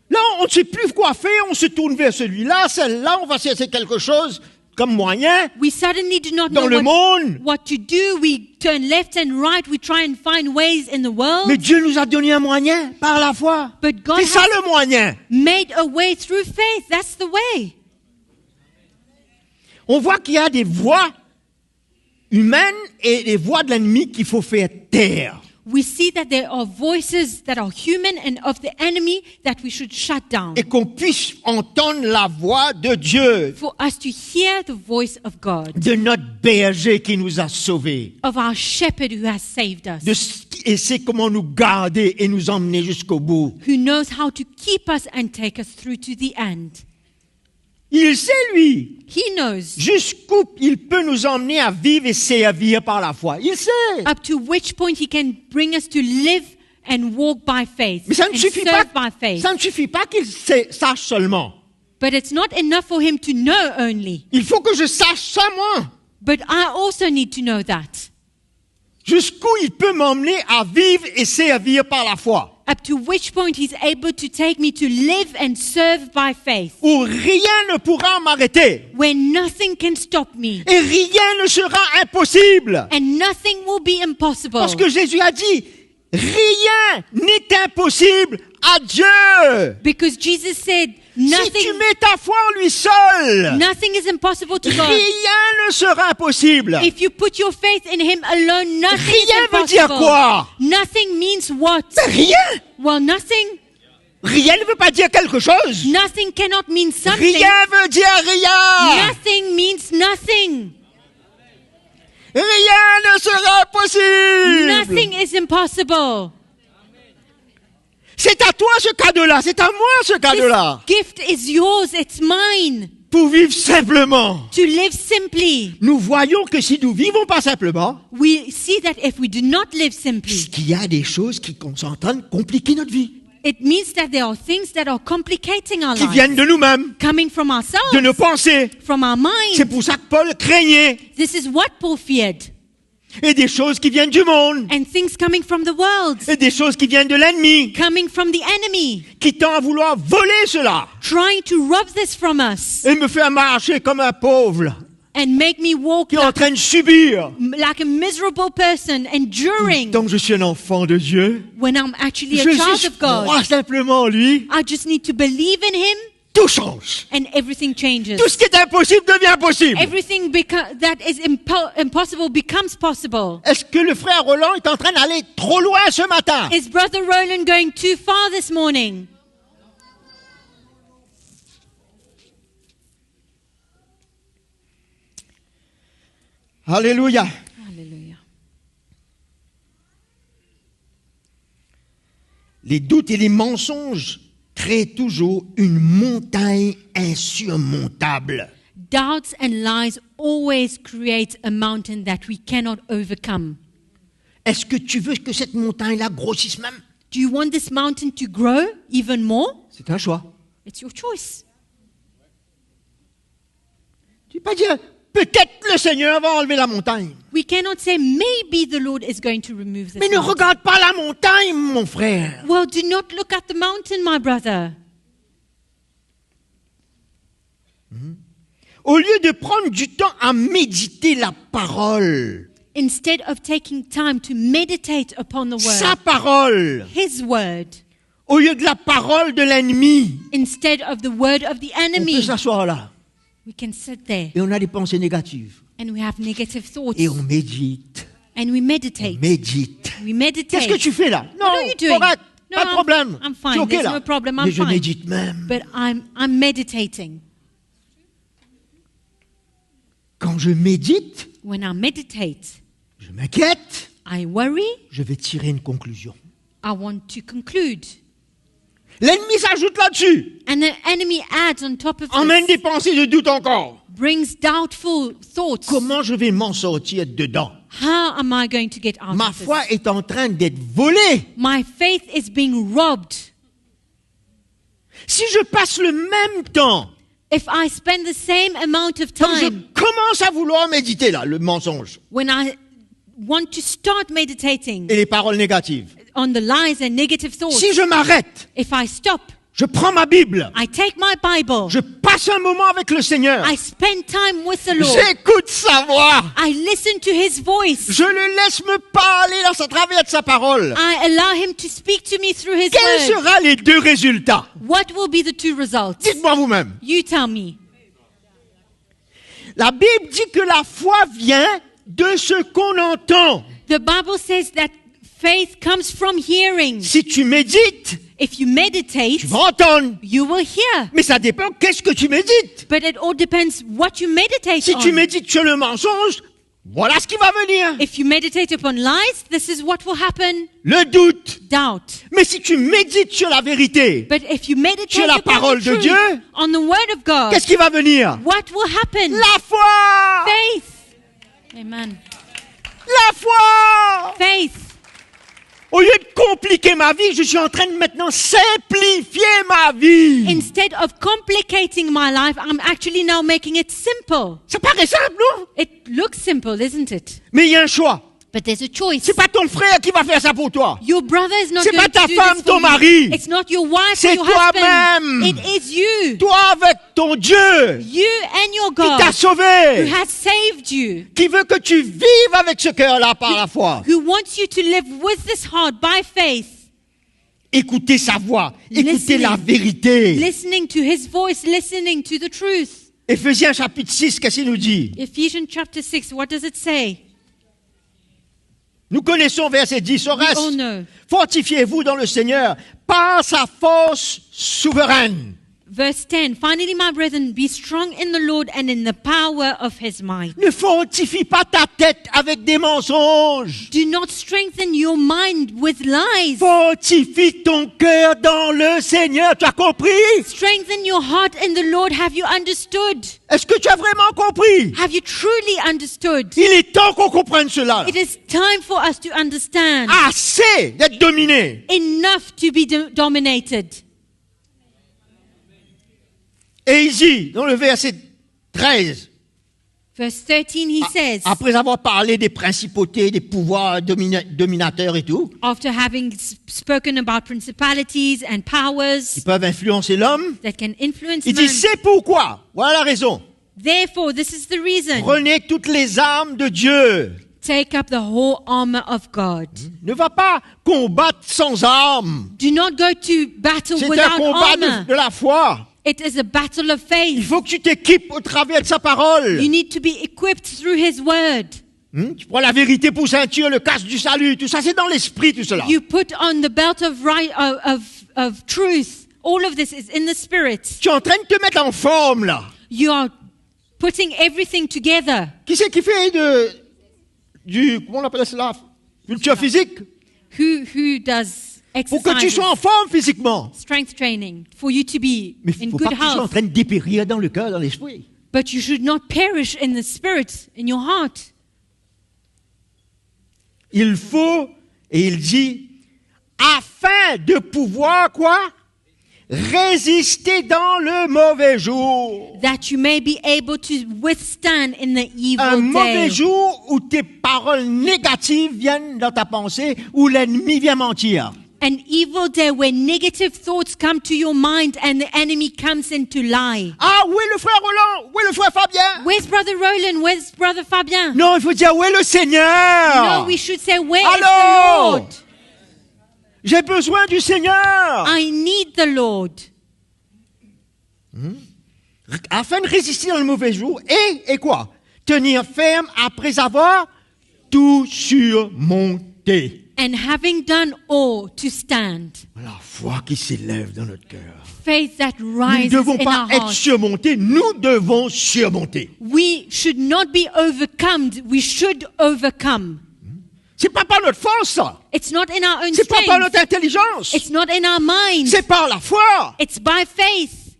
Là, on ne sait plus quoi faire, on se tourne vers celui-là, celle-là, on va chercher quelque chose comme moyen We suddenly do not dans know le monde. what to do. We turn left and right. We try and find ways in the world. Mais Dieu nous a donné un moyen par la foi. But God C'est ça has le moyen. made a way through faith. That's the way. On voit qu'il y a des voies humaines et des voies de l'ennemi qu'il faut faire taire. We see that there are voices that are human and of the enemy that we should shut down. Et qu'on puisse entendre la voix de Dieu, For us to hear the voice of God, de notre berger qui nous a sauvés. of our shepherd who has saved us, Et c'est comment nous garder et nous emmener jusqu'au bout. who knows how to keep us and take us through to the end. Il sait, lui, He knows jusqu'où il peut nous emmener à vivre et servir par la foi. Il sait. up to which point he can bring us to live and walk by faith Mais ça and ne suffit serve pas, by faith. ça ne suffit pas qu'il sache seulement. But it's not enough for him to know only. Il faut que je sache ça, moi. But I also need to know that. Jusqu'où il peut m'emmener à vivre et servir par la foi. Up to which point he's able to take me to live and serve by faith. Où rien ne pourra m'arrêter. Where nothing can stop me. Et rien ne sera impossible. And nothing will be impossible. Parce que Jésus a dit, rien n'est impossible à Dieu. Because Jesus said, Si tu nothing, mets ta foi en lui seul, nothing is impossible to God. rien ne sera impossible. If you put your faith in him alone, nothing is Rien veut dire impossible. quoi? Nothing means what? Ben, rien. Well, nothing. Rien ne veut pas dire quelque chose. Nothing cannot mean something. Rien veut dire rien. Nothing means nothing. Rien ne sera possible. Nothing is impossible. C'est à toi ce cadeau-là, c'est à moi ce cadeau-là. This gift is yours, it's mine. Pour vivre simplement. To live simply. Nous voyons que si nous vivons pas simplement, We see that if we do not live simply, qu'il y a des choses qui sont en train de compliquer notre vie, it means that there are things that are complicating our qui viennent lives. de nous-mêmes, Coming from de ourselves, nos pensées. from our C'est mind. pour ça que Paul craignait. This is what Paul feared. Et des choses qui viennent du monde. And things coming from the world. Et des choses qui viennent de l'ennemi, Coming from the enemy. qui tend à vouloir voler cela. Trying to rob this from us. Et me faire marcher comme un pauvre And make me walk qui est en train de subir. like a miserable person, enduring Donc je suis un enfant de Dieu. when I'm actually a Je child suis of God. crois simplement en lui. I just need to believe in him Tout change. and everything changes. Tout ce qui est impossible devient possible. Everything that is impossible becomes possible. Est-ce que le frère Roland est en train d'aller trop loin ce matin? Is Brother Roland going too far this morning? Alléluia. Hallelujah. Les doutes et les mensonges créent toujours une montagne insurmontable. Doubts and lies always create a mountain that we cannot overcome. Est-ce que tu veux que cette montagne-là grossisse même? Do you want this mountain to grow even more? C'est un choix. It's your choice. Tu ne peux pas dire, peut-être le Seigneur va enlever la montagne. We cannot say maybe the Lord is going to remove this Mais ne mountain. regarde pas la montagne, mon frère. Well, do not look at the mountain, my brother. Au lieu de prendre du temps à méditer la parole, Instead of taking time to meditate upon the sa word, parole, his word, au lieu de la parole de l'ennemi, instead of the word of the on peut enemy, s'asseoir là we can sit there et on a des pensées négatives and we have negative thoughts et on médite, and we meditate. médite. We meditate. Qu'est-ce que tu fais là? Non, What are you doing? correct, No, pas de problème. I'm Tu es fine. ok There's là. no problem. Mais I'm je fine. médite même. But I'm meditating. Quand je médite, when I meditate, je m'inquiète, I worry, je vais tirer une conclusion. I want to conclude. L'ennemi s'ajoute là-dessus, And the enemy adds on top of emmène this, des pensées de doute encore. brings doubtful thoughts. Comment je vais m'en sortir dedans? How am I going to get out Ma of this? foi est en train d'être volée. My faith is being robbed. Si je passe le même temps, If I spend the same amount of comme je time commence à vouloir méditer là, le mensonge when I want to start meditating et les paroles négatives, on the lies and negative thoughts, si je m'arrête, if I stop, je prends ma Bible, I take my Bible, je passe un moment avec le Seigneur, I spend time with the Lord, j'écoute sa voix, I listen to His voice, je le laisse me parler dans sa travers de sa parole. I allow Him to speak to me through His Quels word. seront les deux résultats? What will be the two results? Dites-moi vous-même. You tell me. La Bible dit que la foi vient de ce qu'on entend. The Bible says that faith comes from hearing. Si tu médites, If you meditate, tu vas entendre. you will hear. Mais ça dépend qu'est-ce que tu médites. But it all depends what you meditate Si tu on. médites sur le mensonge, voilà ce qui va venir. If you meditate upon lies, this is what will happen. Le doute. Doubt. Mais si tu médites sur la vérité, But if you meditate Sur la upon parole the de truth, Dieu, on the word of God, qu'est-ce qui va venir? what will happen? La foi. Faith. Amen. La foi. Faith. Au lieu de compliquer ma vie, je suis en train de maintenant simplifier ma vie. Instead of complicating my life, I'm actually now making it simple. Ça paraît simple, non? It looks simple, isn't it? Mais il y a un choix. But there's a choice. C'est pas ton frère qui va faire ça pour toi. Your brother is not C'est going pas ta to do femme, this ton for you. mari. It's not your wife or C'est your toi-même. husband. It is you. Toi avec ton Dieu You and your qui t'a God sauvé, who has saved you, qui veut que tu vives avec ce cœur-là par la foi. who wants you to live with this heart by faith, Écoutez sa voix, écoutez Listening. la vérité. listening to His voice, listening to the truth. Éphésiens chapitre 6, qu'est-ce qu'il nous dit? Ephesians chapter 6, what does it say? Nous connaissons verset 10 au We all reste. know. Fortifiez-vous dans le Seigneur par sa force souveraine. Verse 10, finally, my brethren, be strong in the Lord and in the power of His might. Ne fortifie pas ta tête avec des mensonges. Do not strengthen your mind with lies. Fortifie ton cœur dans le Seigneur. Tu as compris? Strengthen your heart in the Lord. Have you understood? Est-ce que tu as vraiment compris? Have you truly understood? Il est temps qu'on comprenne cela. It is time for us to understand. Assez d'être dominé. Enough to be dominated. Et ici, dans le verset 13, Verse 13, he says, après avoir parlé des principautés, des pouvoirs dominateurs et tout, after having spoken about principalities and qui powers peuvent influencer l'homme, that can influence il man, dit c'est pourquoi. Voilà la raison. therefore, this is the reason. Prenez toutes les armes de Dieu. Take up the whole armor of God. Ne va pas combattre sans armes. Do not go to battle C'est un without combat armor. de la foi. It is a battle of Il faith. faut que tu t'équipes au travers de sa parole. You need to be equipped through His word. Tu prends la vérité pour ceinture, le casque du salut, tout ça, c'est dans l'esprit, tout cela. You put on the belt of right of truth. All of this is in the spirit. Tu es en train de te mettre en forme, là. You are putting everything together. Qui c'est qui fait comment on appelle cela? Culture physique? Who does Pour que tu exercise, sois en forme physiquement. strength training, for you to be Mais il in ne faut pas good que tu sois en health. train de dépérir dans le cœur, dans l'esprit. But you should not perish in the spirit, in your heart. Il faut, et il dit, afin de pouvoir, quoi? Résister dans le mauvais jour. That you may be able to withstand in the Un evil mauvais day. jour où tes paroles négatives viennent dans ta pensée, où l'ennemi vient mentir. An evil day where negative thoughts come to your mind and the enemy comes in to lie. Ah, où est le frère Roland? Où est le frère Fabien? Where's Brother Roland? Where's Brother Fabien? Non, il faut dire, où est le Seigneur? No, we should say, where is Allô? the Lord? J'ai besoin du Seigneur. I need the Lord. Afin de résister dans le mauvais jour. Et quoi? Tenir ferme après avoir tout surmonté. And having done all to stand. La foi qui s'élève dans notre cœur. Faith that Nous ne rises devons in pas our être hearts. surmontés, nous devons surmonter. We should not be overcome. We should overcome. C'est pas par notre force, ça. It's not in our own C'est pas par strength. notre intelligence. It's not in our mind. C'est par la foi. It's by faith.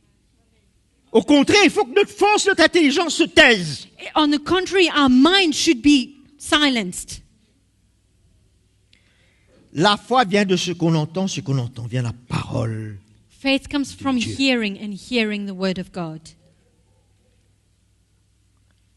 Au contraire, il faut que notre force, notre intelligence se taise. On the contrary, our mind should be silenced. La foi vient de ce qu'on entend vient de la parole. Faith comes from Dieu. hearing and hearing the word of God.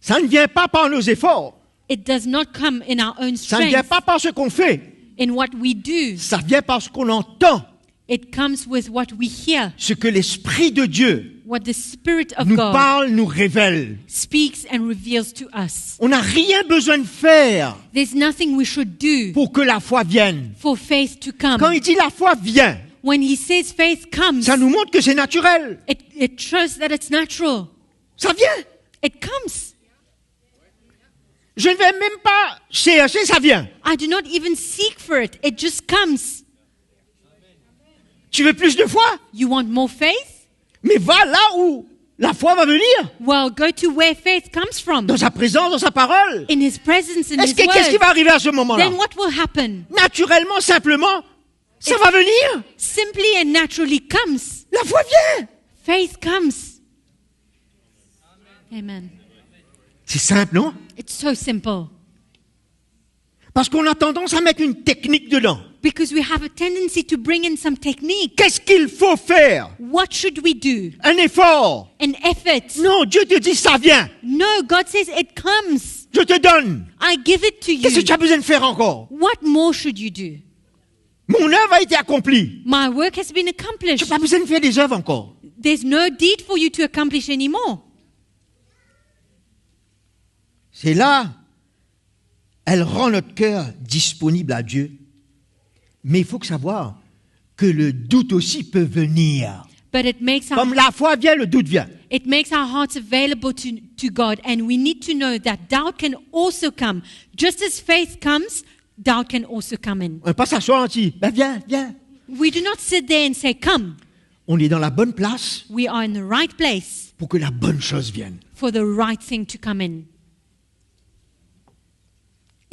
Ça ne vient pas par nos efforts. It does not come in our own Ça ne vient strength, pas par ce qu'on fait. in what we do. Ça vient par ce qu'on entend. It comes with what we hear, Ce que l'Esprit de Dieu what the Spirit of nous God parle, nous révèle. speaks and reveals to us. On n'a rien besoin de faire There's nothing we should do pour que la foi vienne. for faith to come. Quand il dit la foi vient, When he says faith comes, ça nous montre que c'est naturel. it shows that it's natural. Ça vient. It comes. Je ne vais même pas chercher, ça vient. I do not even seek for it. It just comes. Tu veux plus de foi? You want more faith? Mais va là où la foi va venir. Well, go to where faith comes from. Dans sa présence, dans sa parole. In his presence, in Qu'est-ce his qui word. va arriver à ce moment-là? Then what will happen? Naturellement, simplement, ça va venir. Simply and naturally comes. La foi vient. Faith comes. Amen. C'est simple, non? It's so simple. Parce qu'on a tendance à mettre une technique dedans. Because we have a tendency to bring in some technique. Qu'est-ce qu'il faut faire? What should we do? Un effort. An effort. Non, Dieu te dit ça vient. No, God says it comes. Je te donne. I give it to Qu'est-ce que you. tu as besoin de faire encore? What more should you do? Mon œuvre a été accomplie. My work has been Tu accomplished. n'as pas besoin de faire des œuvres encore. There's no deed for you to accomplish anymore. C'est là, elle rend notre cœur disponible à Dieu. Mais il faut savoir que le doute aussi peut venir. But it makes Comme la foi vient, le doute vient. It makes our hearts available to God, and we need to know that doubt can also come. Just as faith comes, doubt can also come in. On ne pas s'asseoir, on dit, ben viens, viens. We do not sit there and say, come. On est dans la bonne place We are in the right place pour que la bonne chose vienne. for the right thing to come in.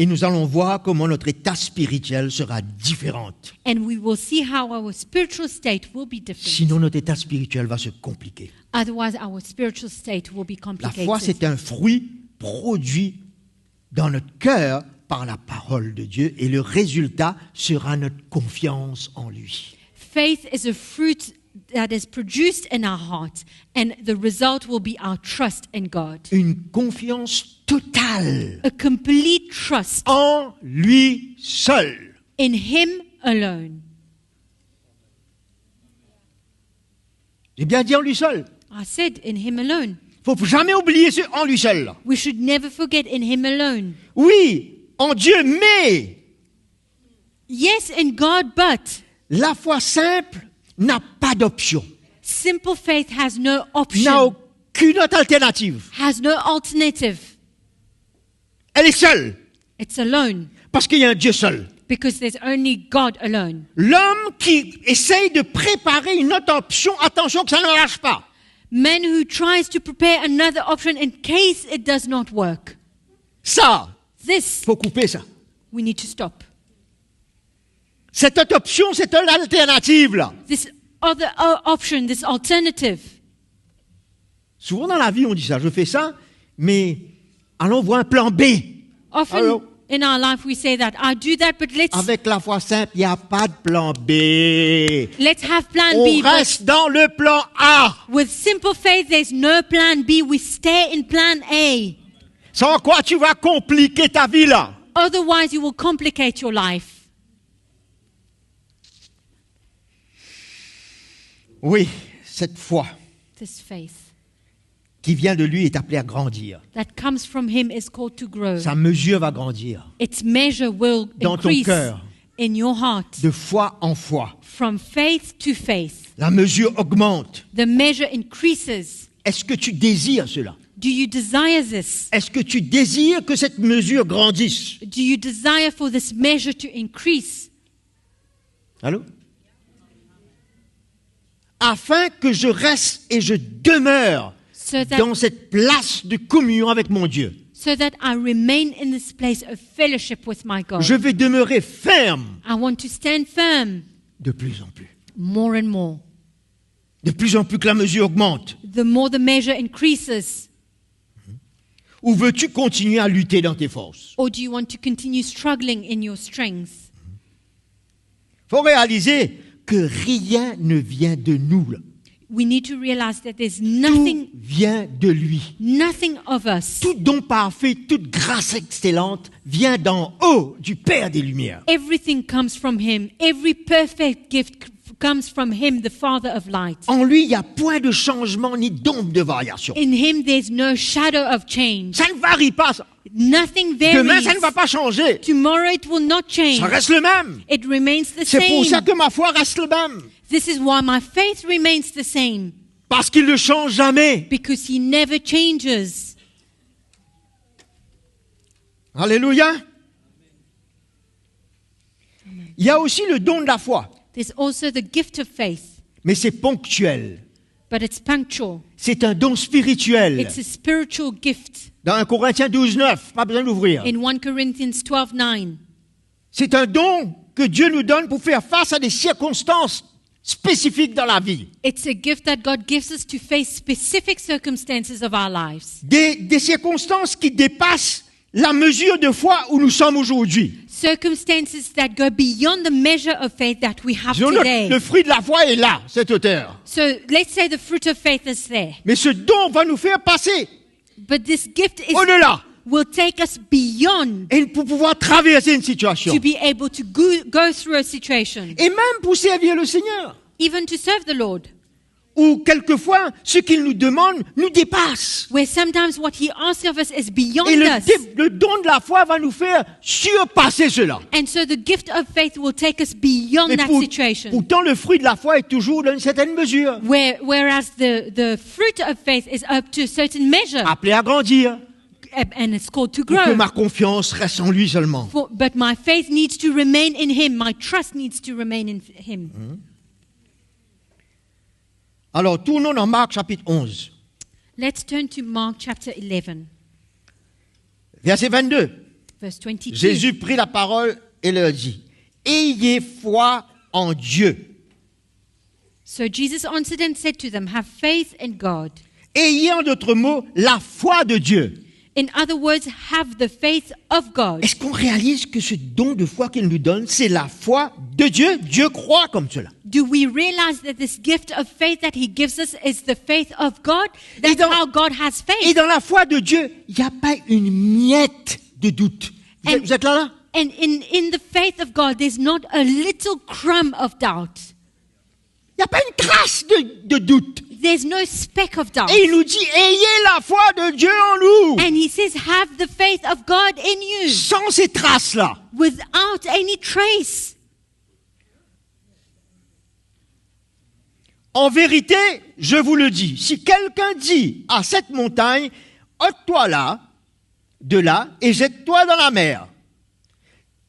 Et nous allons voir comment notre état spirituel sera différent. And we will see how our spiritual state will be different. Sinon, notre état spirituel va se compliquer. Otherwise, our spiritual state will be La foi, complicated. c'est un fruit produit dans notre cœur par la parole de Dieu et le résultat sera notre confiance en lui. Faith is a fruit that is produced in our heart, and the result will be our trust in God. Une confiance totale A complete trust en lui seul. in Him alone. J'ai bien dit en lui seul. I said in Him alone. Il ne faut jamais oublier ce en lui seul. We should never forget in Him alone. Oui, en Dieu, mais Yes, in God, but la foi simple n'a pas d'option, simple faith has no n'a option, aucune autre alternative. has no alternative. Elle est seule, It's alone, parce qu'il y a un Dieu seul. because there's only God alone. L'homme qui essaye de préparer une autre option, attention que ça ne marche pas. Man who tries to prepare another option in case it does not work. Ça, This, il faut couper ça. we need to stop. Cette autre option, cette autre alternative là. This other option, this alternative. Souvent dans la vie, on dit ça, je fais ça, mais allons voir un plan B. Often Hello. in our life we say that, I do that, but Avec la foi simple, il n'y a pas de plan B. let's have plan On B. But reste dans le plan A. with simple faith, there's no plan B. We stay in plan A. Sans quoi tu vas compliquer ta vie là. Otherwise, you will complicate your life. Oui, cette foi This faith qui vient de lui est appelée à grandir. that comes from Him is called to grow. Sa mesure va grandir. Its measure will Dans ton increase cœur. in your heart. De foi en foi. From faith to faith. La mesure augmente. The measure increases. Est-ce que tu désires cela? Do you desire this? Est-ce que tu désires que cette mesure grandisse? Do you desire for this measure to increase? Allô? Afin que je reste et je demeure So that, dans cette place de communion avec mon Dieu. so that I remain in this place of fellowship with my God. Je vais demeurer ferme I want to stand firm de plus en plus. more and more. De plus en plus que la mesure augmente. The more the measure increases. Ou veux-tu continuer à lutter dans tes forces? Or do you want to continue struggling in your strengths? Il faut réaliser que rien ne vient de nous. Là. We need to realize that there's Tout nothing vient de lui. of us. Tout don parfait, toute grâce excellente vient d'en haut du Père des Lumières. Everything comes from Him. Every perfect gift comes from Him, the Father of light. En lui, il n'y a point de changement ni d'ombre de variation. In Him, there's no shadow of change. Ça ne varie pas. Ça. Nothing Demain, varies. ça ne va pas changer. Tomorrow, it will not change. Ça reste le même. It remains the C'est pour ça same. que ma foi reste le même. This is why my faith remains the same. Parce qu'il ne change jamais. Because He never changes. Alléluia. Il y a aussi le don de la foi. There's also the gift of faith, Mais c'est ponctuel. but it's punctual. C'est un don spirituel. It's a spiritual gift. Dans 1 Corinthiens 12, 9, pas besoin d'ouvrir. In 1 Corinthians 12:9, C'est un don que Dieu nous donne pour faire face à des circonstances spécifiques dans la vie. it's a gift that God gives us to face specific circumstances of our lives. Des circonstances qui dépassent la mesure de foi où nous sommes aujourd'hui. Circumstances that go beyond the measure of faith that we have Disons, today. le fruit de la foi est là, cette hauteur. So let's say the fruit of faith is there. Mais ce don va nous faire passer But this gift au-delà will take us beyond et pour pouvoir traverser une situation. to be able to go through a situation, Et même pour servir le Seigneur. even to serve the Lord. Où quelquefois, ce qu'il nous demande nous dépasse. Where sometimes what He asks of us is beyond Et us. le don de la foi va nous faire surpasser cela. And so the gift of faith will take us beyond Mais that situation. pourtant, le fruit de la foi est toujours dans une certaine mesure. Whereas the fruit of faith is up to a certain measure, Appelé à grandir. and it's called to Pour que grow. ma confiance reste en lui seulement. But my faith needs to remain in Him. My trust needs to remain in Him. Alors, tournons dans Marc chapitre 11, Let's turn to Mark chapter 11, verset 22. verse 22. Jésus prit la parole et leur dit, « Ayez foi en Dieu. So Jesus answered and said to them, have faith in God. Ayez en d'autres mots la foi de Dieu. » In other words, have the faith of God. Est-ce qu'on réalise que ce don de foi qu'il nous donne, c'est la foi de Dieu? Dieu croit comme cela. Do we realize that this gift of faith that He gives us is the faith of God? That's dans- how God has Et faith. dans la foi de Dieu, il n'y a pas une miette de doute. Vous êtes là? And in the faith of God, there's not a little crumb of doubt. Il n'y a pas une trace de doute. There's no speck of doubt. Et il nous dit, ayez la foi de Dieu en nous. And He says, have the faith of God in you Sans ces traces-là. without any trace. En vérité, je vous le dis, si quelqu'un dit à cette montagne, ôte-toi là, de là, et jette-toi dans la mer,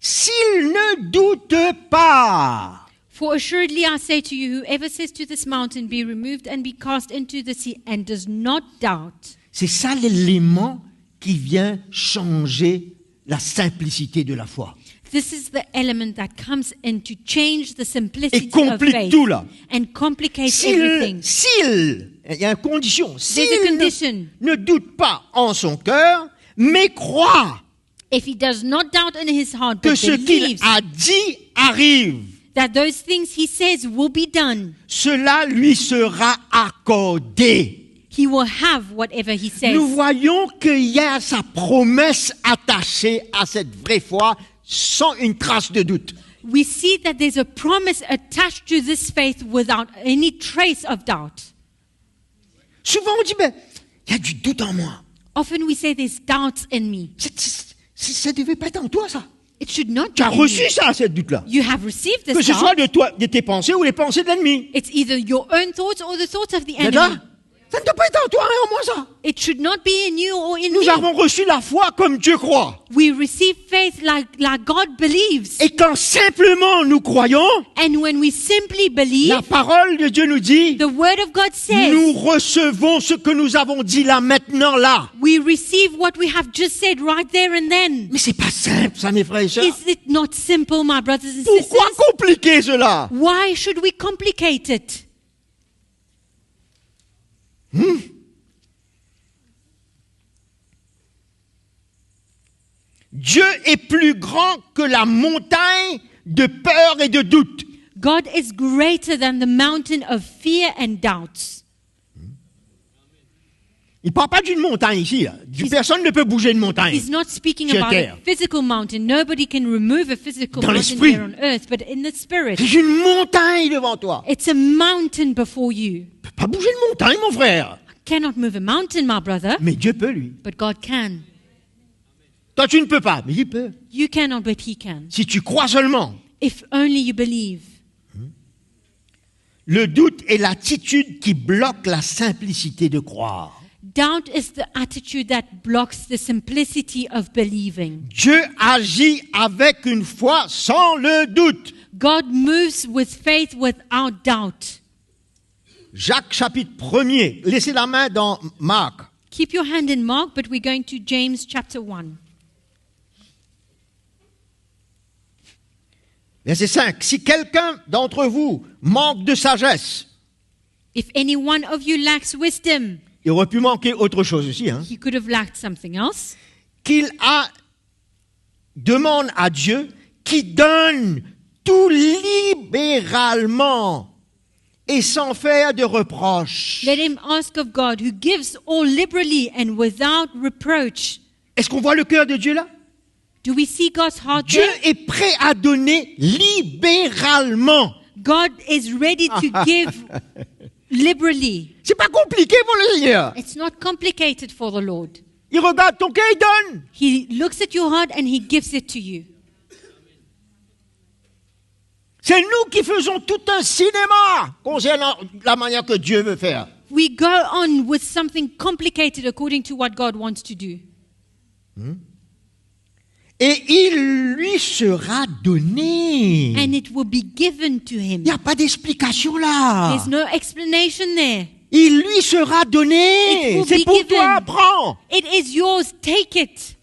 s'il ne doute pas, For assuredly I say to you, whoever says to this mountain, be removed and be cast into the sea, and does not doubt. c'est ça l'élément qui vient changer la simplicité de la foi. This is the element that comes in to change the Et simplicity of complique faith tout là. and complicates everything. Il y a une condition, s'il There's a condition. ne doute pas en son cœur, mais croit If he does not doubt in his heart, que but ce qu'il believes a dit arrive, that those things he says will be done, cela lui sera accordé. he will have whatever he says. Nous voyons qu'il y a sa promesse attachée à cette vraie foi sans une trace de doute. We see that there's a promise attached to this faith without any trace of doubt. Souvent on dit, ben, il y a du doute en moi. Often we say there's doubts in me. Ça ne devait pas être en toi, ça. It should not Tu be as in reçu you. ça, cette doute-là. You have received Que this ce soit doubt. de tes pensées ou les pensées de l'ennemi. It's either your own thoughts or the thoughts of the Vous êtes là? enemy. Ça ne doit pas être en toi et en moi, ça. It should not be in you or in Nous me. avons reçu la foi comme Dieu croit. We receive faith like God believes. Et quand simplement nous croyons, And when we simply believe, la parole de Dieu nous dit, the word of God says, nous recevons ce que nous avons dit là, maintenant, là. we receive what we have just said right there and then. Mais c'est pas simple, ça, mes frères et sœurs. Is it not simple, my brothers and Pourquoi sisters? compliquer cela? Why should we complicate it? Dieu est plus grand que la montagne de peur et de doute. God is greater than the mountain of fear and doubts. Il ne parle pas d'une montagne ici. Là. Personne ne peut bouger une montagne. He's not speaking Sur about terre. a physical mountain. Nobody can remove a physical Dans mountain l'esprit. here on earth, but in the spirit. C'est une montagne devant toi. It's a mountain before you. Tu ne peux pas bouger une montagne, mon frère. Cannot move a mountain, my brother, Mais Dieu peut, lui. but God can. Toi, tu ne peux pas, mais il peut. You cannot, but He can. Si tu crois seulement. If only you believe. Le doute est l'attitude qui bloque la simplicité de croire. Doubt is the attitude that blocks the simplicity of believing. Dieu agit avec une foi sans le doute. God moves with faith without doubt. Jacques chapitre 1er. Laissez la main dans Marc. Keep your hand in Mark, but we're going to James chapter 1. Verset 5. Si quelqu'un d'entre vous manque de sagesse, If any one of you lacks wisdom, il aurait pu manquer autre chose aussi, hein, he could have lacked something else. Demande à Dieu qui donne tout libéralement et sans faire de reproche. Let him ask of God, who gives all liberally and without reproach. Est-ce qu'on voit le cœur de Dieu là? Do we see God's heart Dieu there? est prêt à donner libéralement. God is ready to give liberally. C'est pas compliqué pour le Seigneur. It's not complicated for the Lord. Il regarde ton cœur, il donne. He looks at your heart and He gives it to you. C'est nous qui faisons tout un cinéma concernant la manière que Dieu veut faire. We go on with something complicated according to what God wants to do. Et il lui sera donné. And it will be given to Il him. n'y a pas d'explication là. There's no explanation there. Il lui sera It donné. will C'est be pour given. toi, prends. It is yours. Take it.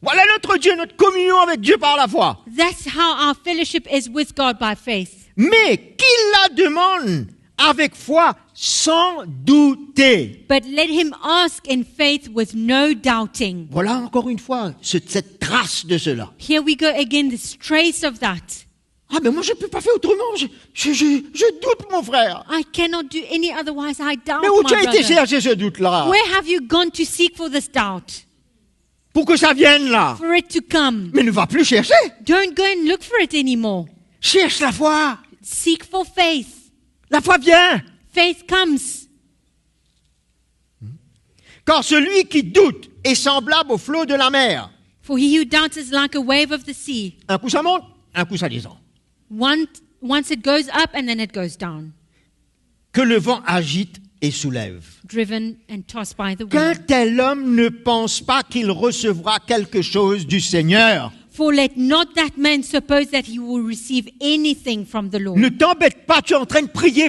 Voilà notre Dieu, notre communion avec Dieu par la foi. That's how our fellowship is with God by faith. Mais qu'il la demande avec foi sans douter. But let him ask in faith with no doubting. Voilà encore une fois cette trace de cela. Here we go again, this trace of that. Ah mais moi je ne peux pas faire autrement. Je doute mon frère. I cannot do any otherwise. I doubt, Mais où my tu as été brother. chercher ce doute-là? Where have you gone to seek for this doubt? Pour que ça vienne là. For it to come. Mais ne va plus chercher. Don't go and look for it anymore. Cherche la foi. Seek for faith. La foi vient. Faith comes. Car celui qui doute est semblable au flot de la mer. For he who doubts is like a wave of the sea. Un coup ça monte, un coup ça descend. Once it goes up and then it goes down. Que le vent agite et soulève. Driven and tossed by the Qu'un wind. tel homme ne pense pas qu'il recevra quelque chose du Seigneur. For let not that man suppose that he will receive anything from the Lord. Ne t'embête pas, tu es en train de prier.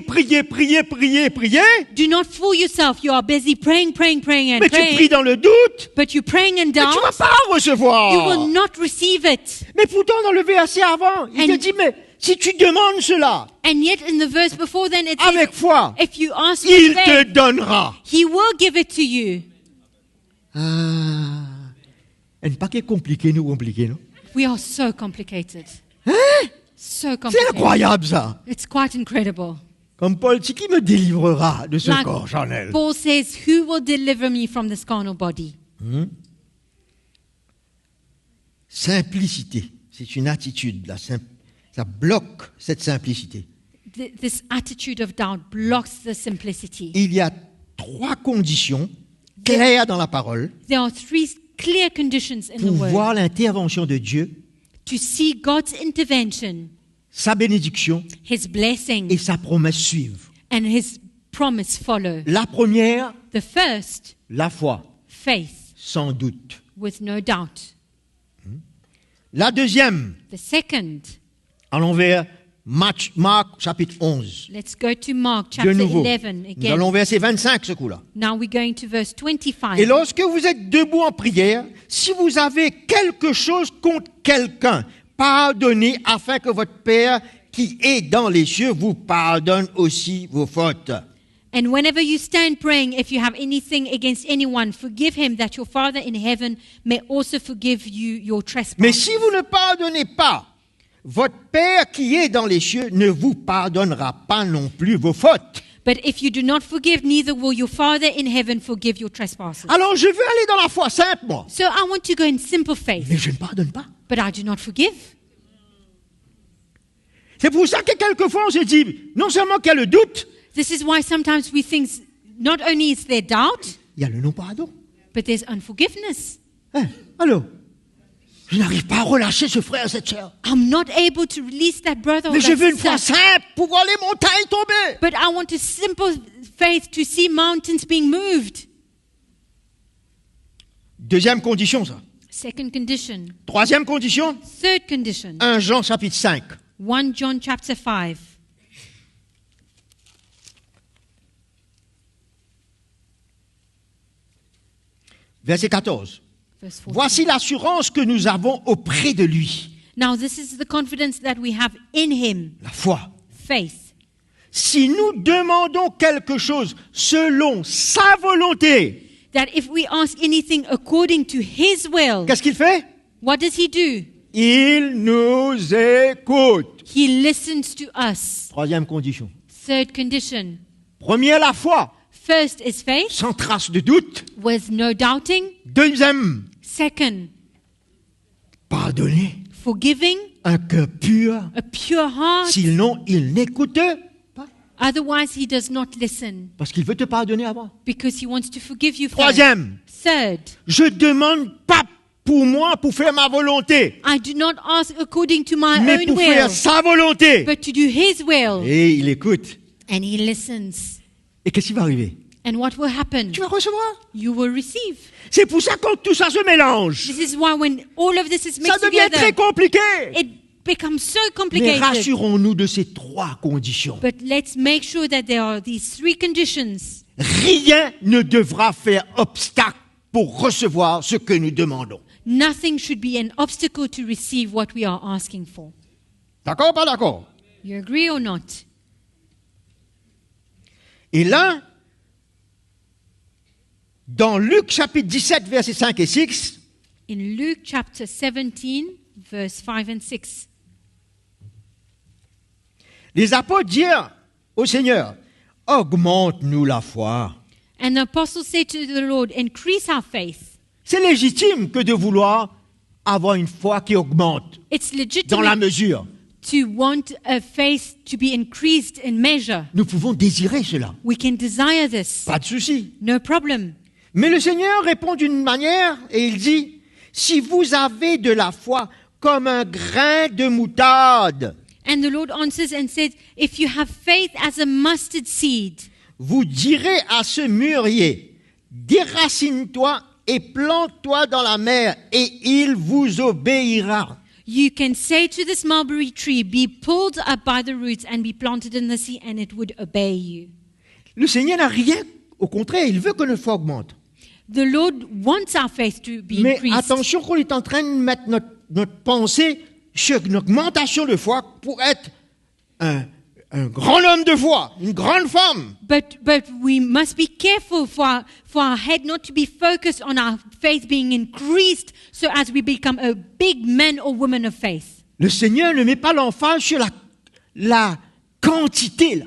Do not fool yourself. You are busy praying and Mais tu pries praying. dans le doute. But you're praying in Mais tu ne vas doubt. pas recevoir. You will not receive it. Mais pourtant, dans le verset avant, il te And- dit, mais si tu demandes cela And yet in the verse before then it avec says, foi, if you ask il with te faith, donnera. he will give it to you. Ah. Et pas qu'est compliqué, nous compliqué, non? We are so complicated. So C'est complicated. incroyable, ça. It's quite incredible. Comme Paul, c'est qui me délivrera de ce Like corps charnel? Paul says, who will deliver me from this carnal body? Simplicité, c'est une attitude. Ça bloque cette simplicité. This attitude of doubt blocks the simplicity. Il y a 3 conditions claires dans la parole There are 3 clear conditions in the pour word voir l'intervention de Dieu, to see God's intervention, sa bénédiction His blessing, et sa promesse suivre. and His promise follow. La première, The first, la foi, faith, sans doute. with no doubt. La deuxième, The second, allons vers Marc chapitre 11. let's go to Mark De chapter nouveau, 11 nous again. allons verset 25 ce coup-là. Now we're going to verse 25. Et lorsque vous êtes debout en prière, si vous avez quelque chose contre quelqu'un, pardonnez afin que votre Père qui est dans les cieux vous pardonne aussi vos fautes. And whenever you stand praying, if you have anything against anyone, forgive him, that your Father in heaven may also forgive you your trespasses. Mais si vous ne pardonnez pas, votre Père qui est dans les cieux ne vous pardonnera pas non plus vos fautes. But if you do not forgive, neither will your Father in heaven forgive your trespasses. Alors je veux aller dans la foi simple, moi. So I want to go in simple faith, Mais je ne pardonne pas. but I do not forgive. C'est pour ça que quelquefois on se dit, non seulement qu'il y a le doute, This is why sometimes we think not only is there doubt, il y a le non-pardon. but there's unforgiveness. Hein? Alors, je n'arrive pas à relâcher ce frère, cette sœur. I'm not able to release that brother or Mais je that veux une foi sister, simple pour voir les montagnes tomber. but I want a simple faith to see mountains being moved. Deuxième condition, ça. Second condition. Troisième condition, Third condition. 1 Jean chapitre 5. 1 John chapter 5. Verset 14. Verse 14. Voici l'assurance que nous avons auprès de lui. Now this is the confidence that we have in him, La foi. faith. Si nous demandons quelque chose selon sa volonté, That if we ask anything according to his will, qu'est-ce qu'il fait? what does he do? Il nous écoute. He listens to us. Troisième condition. Third condition. Première, la foi, First is faith sans trace de doute. with no doubting. Deuxième, Second, pardonner. forgiving, Un cœur pur. a pure heart. Sinon, il n'écoute pas. Otherwise, he does not listen Parce qu'il veut te pardonner avant. because he wants to forgive you first. Troisième, Third, je demande pas pour moi, pour faire ma volonté, I do not ask according to my mais own pour will, faire sa volonté. but to do his will. Et il écoute. And he listens. Et qu'est-ce qui va arriver? And what will happen? Tu vas recevoir. You will receive. C'est pour ça que quand tout ça se mélange, This is why when all of this is ça mixed devient très together, compliqué. it becomes so Mais complicated. rassurons-nous de ces trois conditions. But let's make sure that there are these three conditions. Rien ne devra faire obstacle pour recevoir ce que nous demandons. Nothing should be an obstacle to receive what we are asking for. D'accord ou pas d'accord? You agree or not? Et là, dans Luc chapitre 17, versets 5 et 6, In Luke chapter 17, verse 5 and 6, les apôtres dirent au Seigneur, augmente-nous la foi. and the apostles said to the Lord, increase our faith. C'est légitime que de vouloir avoir une foi qui augmente It's dans la legitimate mesure. to want a faith to be increased in measure. Nous pouvons désirer cela, We can desire this. pas de souci. No problem. Mais le Seigneur répond d'une manière et il dit, si vous avez de la foi comme un grain de moutarde, And the Lord answers and says, if you have faith as a mustard seed, vous direz à ce mûrier, déracine-toi et plante-toi dans la mer et il vous obéira. you can say to this mulberry tree, be pulled up by the roots and be planted in the sea, and it would obey you. Le Seigneur n'a rien, au contraire, il veut que notre foi augmente. The Lord wants our faith to be Mais increased. attention qu'on est en train de mettre notre pensée sur une augmentation de foi pour être un grand homme de foi, une grande femme. But we must be careful for our head not to be focused on our faith being increased so as we become a big man or woman of faith. Le Seigneur ne met pas l'emphase sur la quantité, là.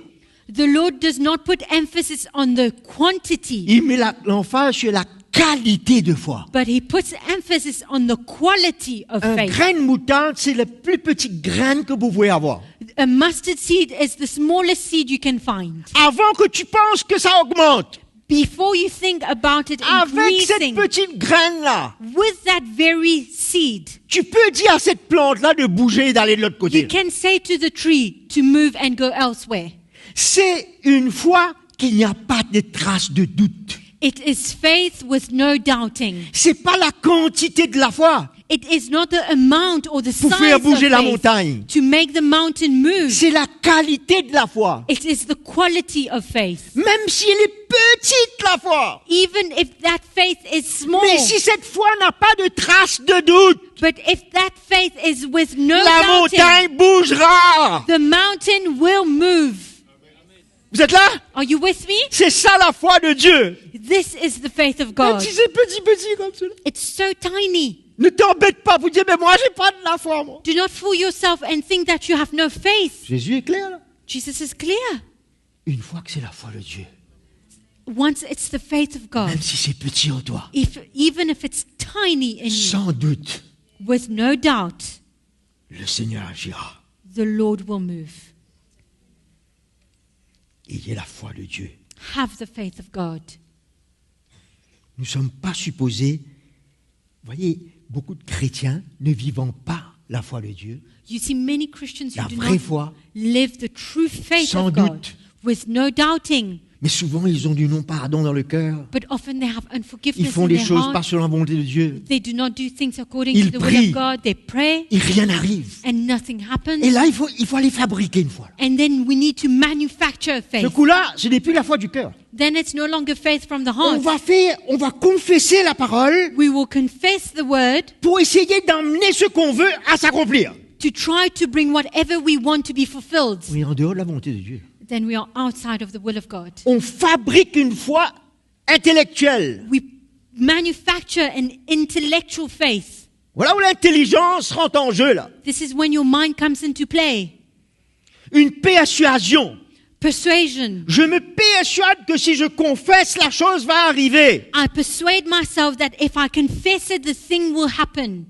The Lord does not put emphasis on the quantity, Il met l'emphase sur la qualité de foi. but he puts emphasis on the quality of Un faith. grain de moutarde, c'est le plus petit grain que vous pouvez avoir. A mustard seed is the smallest seed you can find. Avant que tu penses que ça augmente, Before you think about it avec cette increasing, petite graine-là, with that very seed, tu peux dire à cette plante-là de bouger et d'aller de l'autre you côté. can say to the tree to move and go elsewhere. C'est une foi qu'il n'y a pas de traces de doute. It is faith with no doubting. C'est pas la quantité de la foi It is not the amount or the pour size faire of bouger la faith montagne. to make the mountain move. C'est la qualité de la foi. It is the quality of faith. Même si elle est petite, la foi. Even if that faith is small, Mais si cette foi n'a pas de traces de doute, but if that faith is with no la doubting, montagne bougera. the mountain will move. Vous êtes là? Are you with me? C'est ça la foi de Dieu. This is the faith of Même God. si c'est petit comme cela. It's so tiny. Ne t'embête pas, vous dites, mais moi, j'ai pas de la foi, moi. Do not fool yourself and think that you have no faith. Jésus est clair, là. Jesus is clear. Une fois que c'est la foi de Dieu, Once it's the faith of God, même si c'est petit en toi, even if it's tiny in you, sans doute, with no doubt, le Seigneur agira. the Lord will move. Ayez la foi de Dieu. Have the faith of God. Nous ne sommes pas supposés, voyez, beaucoup de chrétiens ne vivant pas la foi de Dieu, You see many Christians who la do vraie not foi, live the true faith sans of God, doute. with no doubting, mais souvent ils ont du non-pardon dans le cœur. but often they have Ils unforgiveness font in les their choses pas heart. selon la volonté de Dieu. They do not do things according Ils to the will prient. of God. They pray Et rien n'arrive. and nothing happens. Et là, il faut aller fabriquer une foi. And then we need to manufacture Ce faith. coup-là, ce n'est plus la foi du cœur. Then it's no longer faith from the On heart. va confesser la parole We will confess the word pour essayer d'emmener ce qu'on veut à s'accomplir. to try to bring whatever we want to be fulfilled. Oui, en dehors de la volonté de Dieu. Then we are outside of the will of God. On fabrique une foi intellectuelle. We manufacture an intellectual faith. Voilà où l'intelligence rentre en jeu, là. This is when your mind comes into play. Une persuasion. Persuasion. Je me persuade que si je confesse, la chose va arriver. I persuade myself that if I confess it, the thing will happen.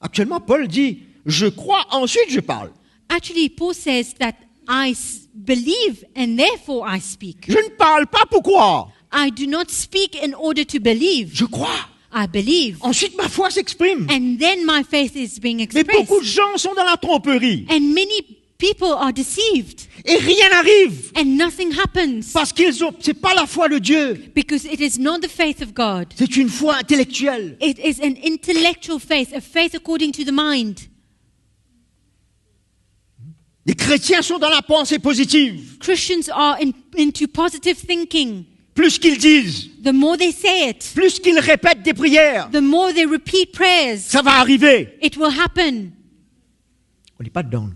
Actuellement, Paul dit, je crois, ensuite je parle. Actually, Paul says that I believe and therefore I speak. Je ne parle pas pour croire. I do not speak in order to believe. Je crois. I believe. Ensuite, ma foi s'exprime. And then my faith is being Mais expressed. beaucoup de gens sont dans la tromperie. And many people are deceived. Et rien n'arrive. And nothing happens. Parce c'est pas la foi de Dieu. Because it is not the faith of God. C'est une foi intellectuelle. It is an intellectual faith, a faith according to the mind. Les chrétiens sont dans la pensée positive. Christians are into positive thinking. Plus qu'ils disent, The more they say it, plus qu'ils répètent des prières, the more they repeat prayers, ça va arriver. it will happen. On n'est pas dedans.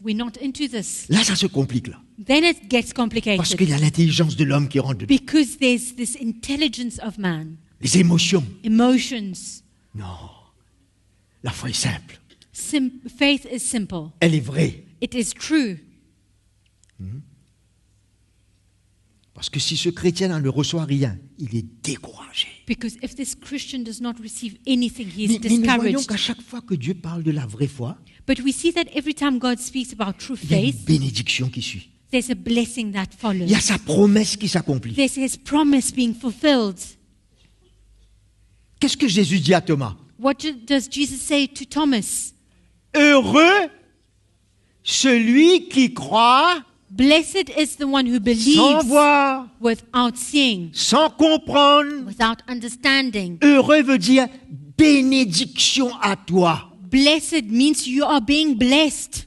We're not into this. Là, ça se complique, là. Then it gets Parce complicated. qu'il y a l'intelligence de l'homme qui rentre dedans. Because there's this intelligence of man, Les émotions. emotions. Non. La foi est simple. Faith is simple. Elle est vraie. It is true. Parce que si ce chrétien-là ne reçoit rien, il est découragé. Because if this Christian does not receive anything, he is Mais nous voyons discouraged. qu'à chaque fois que Dieu parle de la vraie foi, But we see that every time God speaks about true il y a une faith, bénédiction qui suit. there's a blessing that follows. Il y a sa promesse qui s'accomplit. There's his promise being fulfilled. Qu'est-ce que Jésus dit à Thomas? What does Jesus say to Thomas? Heureux celui qui croit Blessed is the one who sans believes voir, without seeing, sans comprendre. without understanding. Heureux veut dire bénédiction à toi. Blessed means you are being blessed.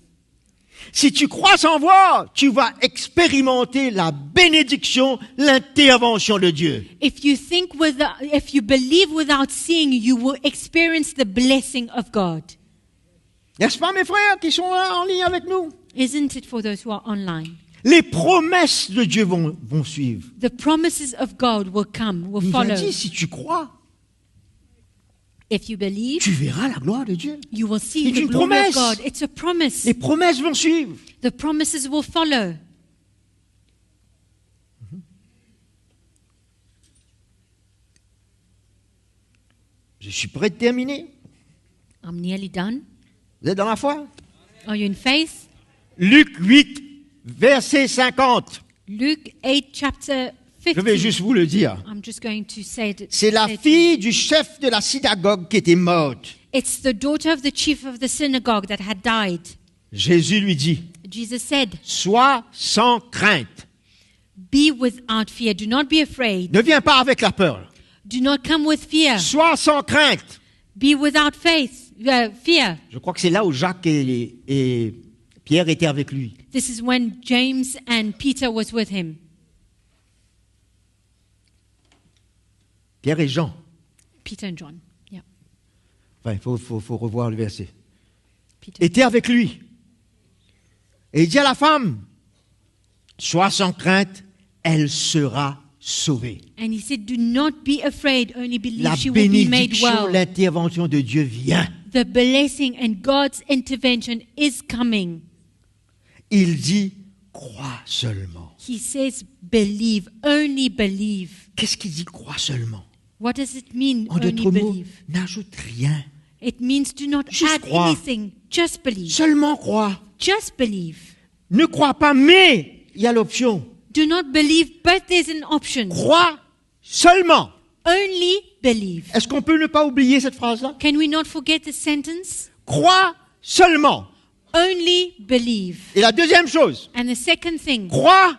Si tu crois sans voir, tu vas expérimenter la bénédiction, l'intervention de Dieu. If you believe without seeing, you will experience the blessing of God. N'est-ce pas, mes frères, qui sont là en ligne avec nous? Isn't it for those who are online? Les promesses de Dieu vont suivre. The promises of God will come, will Il a follow. dit, si tu crois, If you believe, tu verras la gloire de Dieu. you will see C'est the une glory promesse. of God. It's a promise. Les promesses vont suivre. The promises will follow. Je suis prêt de terminer. I'm nearly done. Vous êtes dans la foi? Are you in faith? Luc 8, verset 50. Luke 8, chapter Je vais 50. juste vous le dire. I'm just going to say it. C'est la fille du chef de la synagogue qui était morte. It's the daughter of the chief of the synagogue that had died. Jésus lui dit, Jesus said, sois sans crainte. be without fear. Do not be afraid. Ne viens pas avec la peur. Do not come with fear. Sois sans crainte. Be without fear. Je crois que c'est là où Jacques et Pierre étaient avec lui. This is when James and Peter was with him. Pierre et Jean. Peter and John. Yeah. Enfin, il faut revoir le verset. Peter. Étaient avec lui. Et il dit à la femme, sois sans crainte, elle sera sauvée. And he said, do not be afraid, only believe La she will be made bénédiction, well. l'intervention de Dieu vient. The blessing and God's intervention is coming. Il dit, crois seulement. He says, believe, only believe. Qu'est-ce qu'il dit, crois seulement? What does it mean, En only d'autres mots, believe? n'ajoute rien. It means do not Juste add croire. anything, just believe. Seulement crois. Just believe. Ne crois pas, mais il y a l'option. Do not believe, but there's an option. Crois seulement. Only believe. Est-ce qu'on peut ne pas oublier cette phrase-là? Can we not forget the sentence? Crois seulement. Only believe. Et la deuxième chose, And the second thing, crois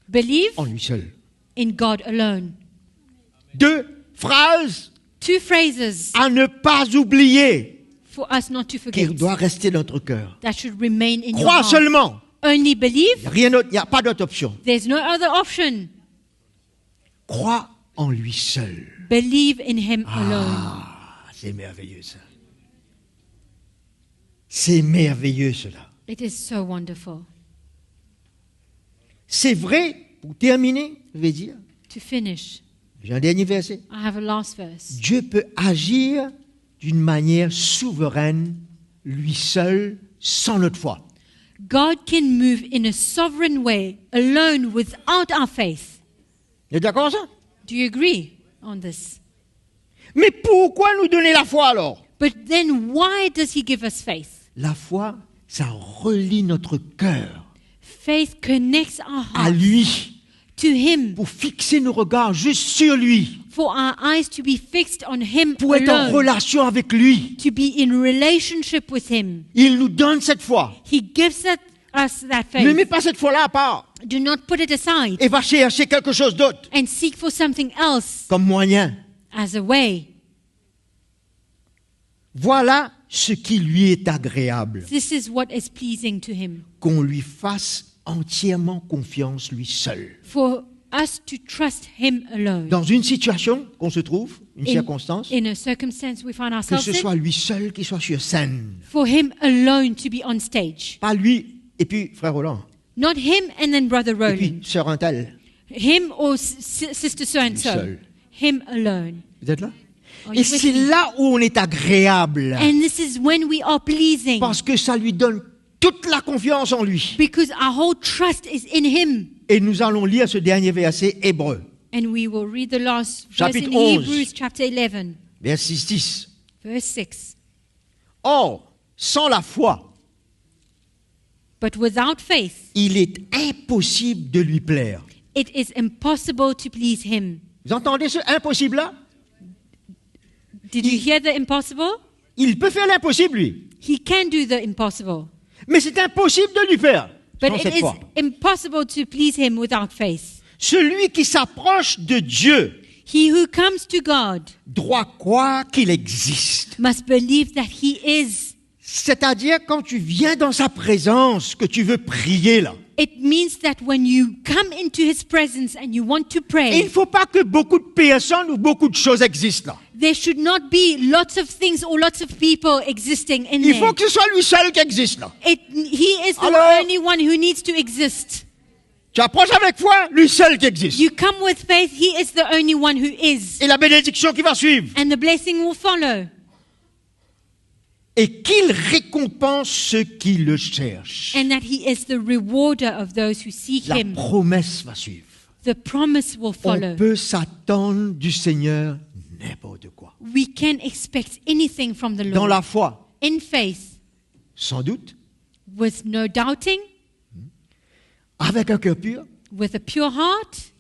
believe en lui seul. in God alone. Deux phrases Two phrases à ne pas oublier for us not to qui forget doivent rester dans notre cœur. that should remain in your Crois heart. seulement. Only believe. Rien d'autre, il n'y a pas d'autre option. There's no other option. Crois en lui seul. Believe in Him alone. Ah, c'est merveilleux ça. C'est merveilleux cela. It is so wonderful. C'est vrai, pour terminer, je vais dire, To finish, j'ai un dernier verset. I have a last verse. Dieu peut agir d'une manière souveraine, lui seul, sans notre foi. God can move in a sovereign way alone without our faith. Vous êtes d'accord ça? Do you agree on this? Mais pourquoi nous donner la foi alors? But then why does He give us faith? La foi, ça relie notre cœur Faith connects our à hearts lui, to Him, pour fixer nos regards juste sur lui, for our eyes to be fixed on Him pour être en alone, relation avec lui. to be in relationship with Him. Il nous donne cette foi. He gives us that Ne mets faith. pas cette foi-là à part Do not put it aside et va chercher quelque chose d'autre and seek for something else comme moyen. as a way. Voilà ce qui lui est agréable, This is what is pleasing to Him. qu'on lui fasse entièrement confiance lui seul. For us to trust Him alone. Dans une situation qu'on se trouve, une circonstance, In a circumstance we find que ourselves ce in, soit lui seul qui soit sur scène. for Him alone to be on stage. Pas lui et puis frère Roland, Not Him and then Brother et puis Roland. sœur Intel. Him or Sister so-and-so. Seul. Him alone. Vous êtes là? Are Et you with c'est me? là où on est agréable. And this is when we are pleasing. Parce que ça lui donne toute la confiance en lui. Because our whole trust is in Him. Et nous allons lire ce dernier verset hébreu, And we will read the last verse Chapitre in 11. Hebrews chapter 11, verset 10. verse 6. Or, sans la foi, But without faith, il est impossible de lui plaire. it is impossible to please Him. Vous entendez ce impossible-là? Did you hear the impossible? Il peut faire l'impossible, lui. He can do the impossible. Mais c'est impossible de lui faire But sans it cette is foi. impossible to please Him without faith. Celui qui s'approche de Dieu He who comes to God doit croire qu'il existe. must believe that He is. C'est-à-dire quand tu viens dans sa présence, que tu veux prier là. It means that when you come into His presence and you want to Et il pray, ne faut pas que beaucoup de personnes ou beaucoup de choses existent là. there should not be lots of things or lots of people existing in Il there. faut que ce soit lui seul qui existe là. He is the Alors- only one who needs to exist. Tu approches avec foi, lui seul qui existe. You come with faith, He is the only one who is. Et la bénédiction qui va suivre. And the blessing will follow. Et qu'il récompense ceux qui le cherchent. And that He is the rewarder of those who seek La Him. promesse va suivre. The promise will follow. On peut s'attendre du Seigneur n'importe quoi. We can expect anything from the Dans Lord. la foi, In faith, sans doute, with no doubting, avec un cœur pur with a pure heart,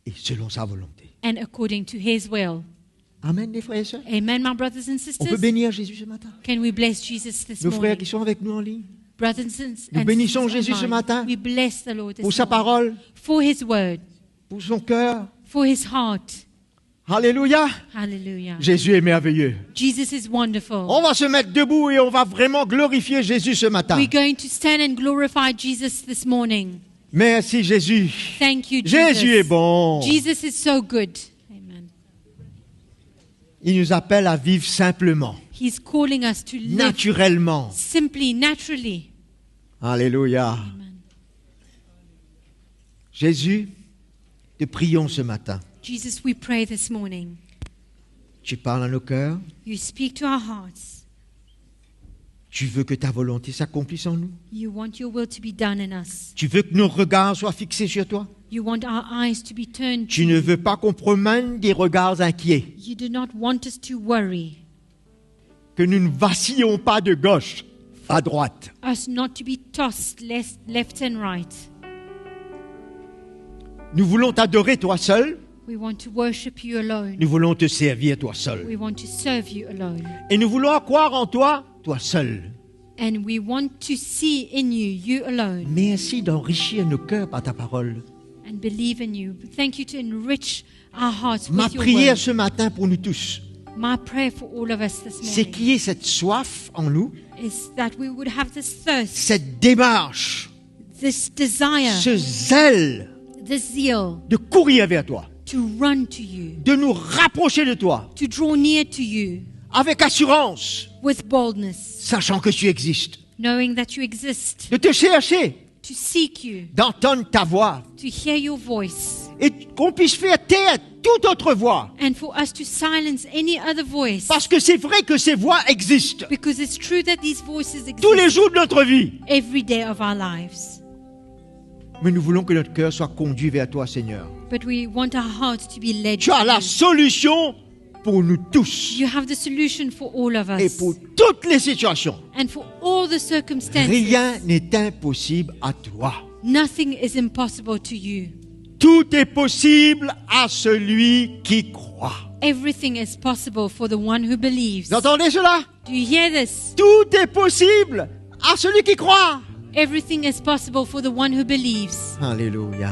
et selon sa volonté. and according to His will. Amen, les frères et sœurs. Amen, my brothers and On peut sisters. bénir Jésus ce matin. Can we bless Jesus this Nos frères morning? qui sont avec nous en ligne. Brothers and Nous bénissons sisters Jésus ce online, matin we bless the Lord this pour sa morning parole, for His word, pour son cœur. for His heart. Alléluia. Hallelujah. Jésus est merveilleux. Jesus is wonderful. On va se mettre debout et on va vraiment glorifier Jésus ce matin. We're going to stand and glorify Jesus this morning. Merci Jésus. Thank you, Jésus est Jesus. bon. Jesus is so good. Amen. Il nous appelle à vivre simplement, He's calling us to live naturellement. simply, naturally. Alléluia. Amen. Jésus, te prions ce matin. Jesus, we pray this morning. Tu parles à nos cœurs. You speak to our hearts. Tu veux que ta volonté s'accomplisse en nous. You want your will to be done in us. Tu veux que nos regards soient fixés sur toi. You want our eyes to be turned to Tu ne you. veux pas qu'on promène des regards inquiets. You do not want us to worry, Que nous ne vacillons pas de gauche à droite. us not to be tossed left and right. Nous voulons t'adorer toi seul. We want to worship you alone. Nous voulons te servir toi seul. We want to serve you alone. Et nous voulons croire en toi, toi seul. And we want to see in you, you alone, Merci d'enrichir nos cœurs par ta parole. and believe in you. Thank you to enrich our hearts Ma with your prière word. ce matin pour nous tous, My prayer for all of us this c'est morning qu'il y ait cette soif en nous, is that we would have this thirst, cette démarche, this desire, ce zèle this zeal de courir vers toi, to run to you, de nous rapprocher de toi, to draw near to you avec assurance, with boldness, sachant que tu existes, knowing that you exist, de te chercher, to seek you, d'entendre ta voix, to hear your voice, et qu'on puisse faire taire toute autre voix. and for us to silence any other voice. Parce que c'est vrai que ces voix existent Because it's true that these voices tous les exist jours de notre vie. every day of our lives. Mais nous voulons que notre cœur soit conduit vers toi, Seigneur. But we want our hearts to be led Tu to as la you. solution pour nous tous You have the solution for all of et us pour toutes les situations. and for all the circumstances. Rien n'est impossible à toi. Nothing is impossible to you. Tout est possible à celui qui croit. Everything is possible for the one who believes. Vous entendez cela? Do you hear this? Tout est possible à celui qui croit. Everything is possible for the one who believes. Alléluia.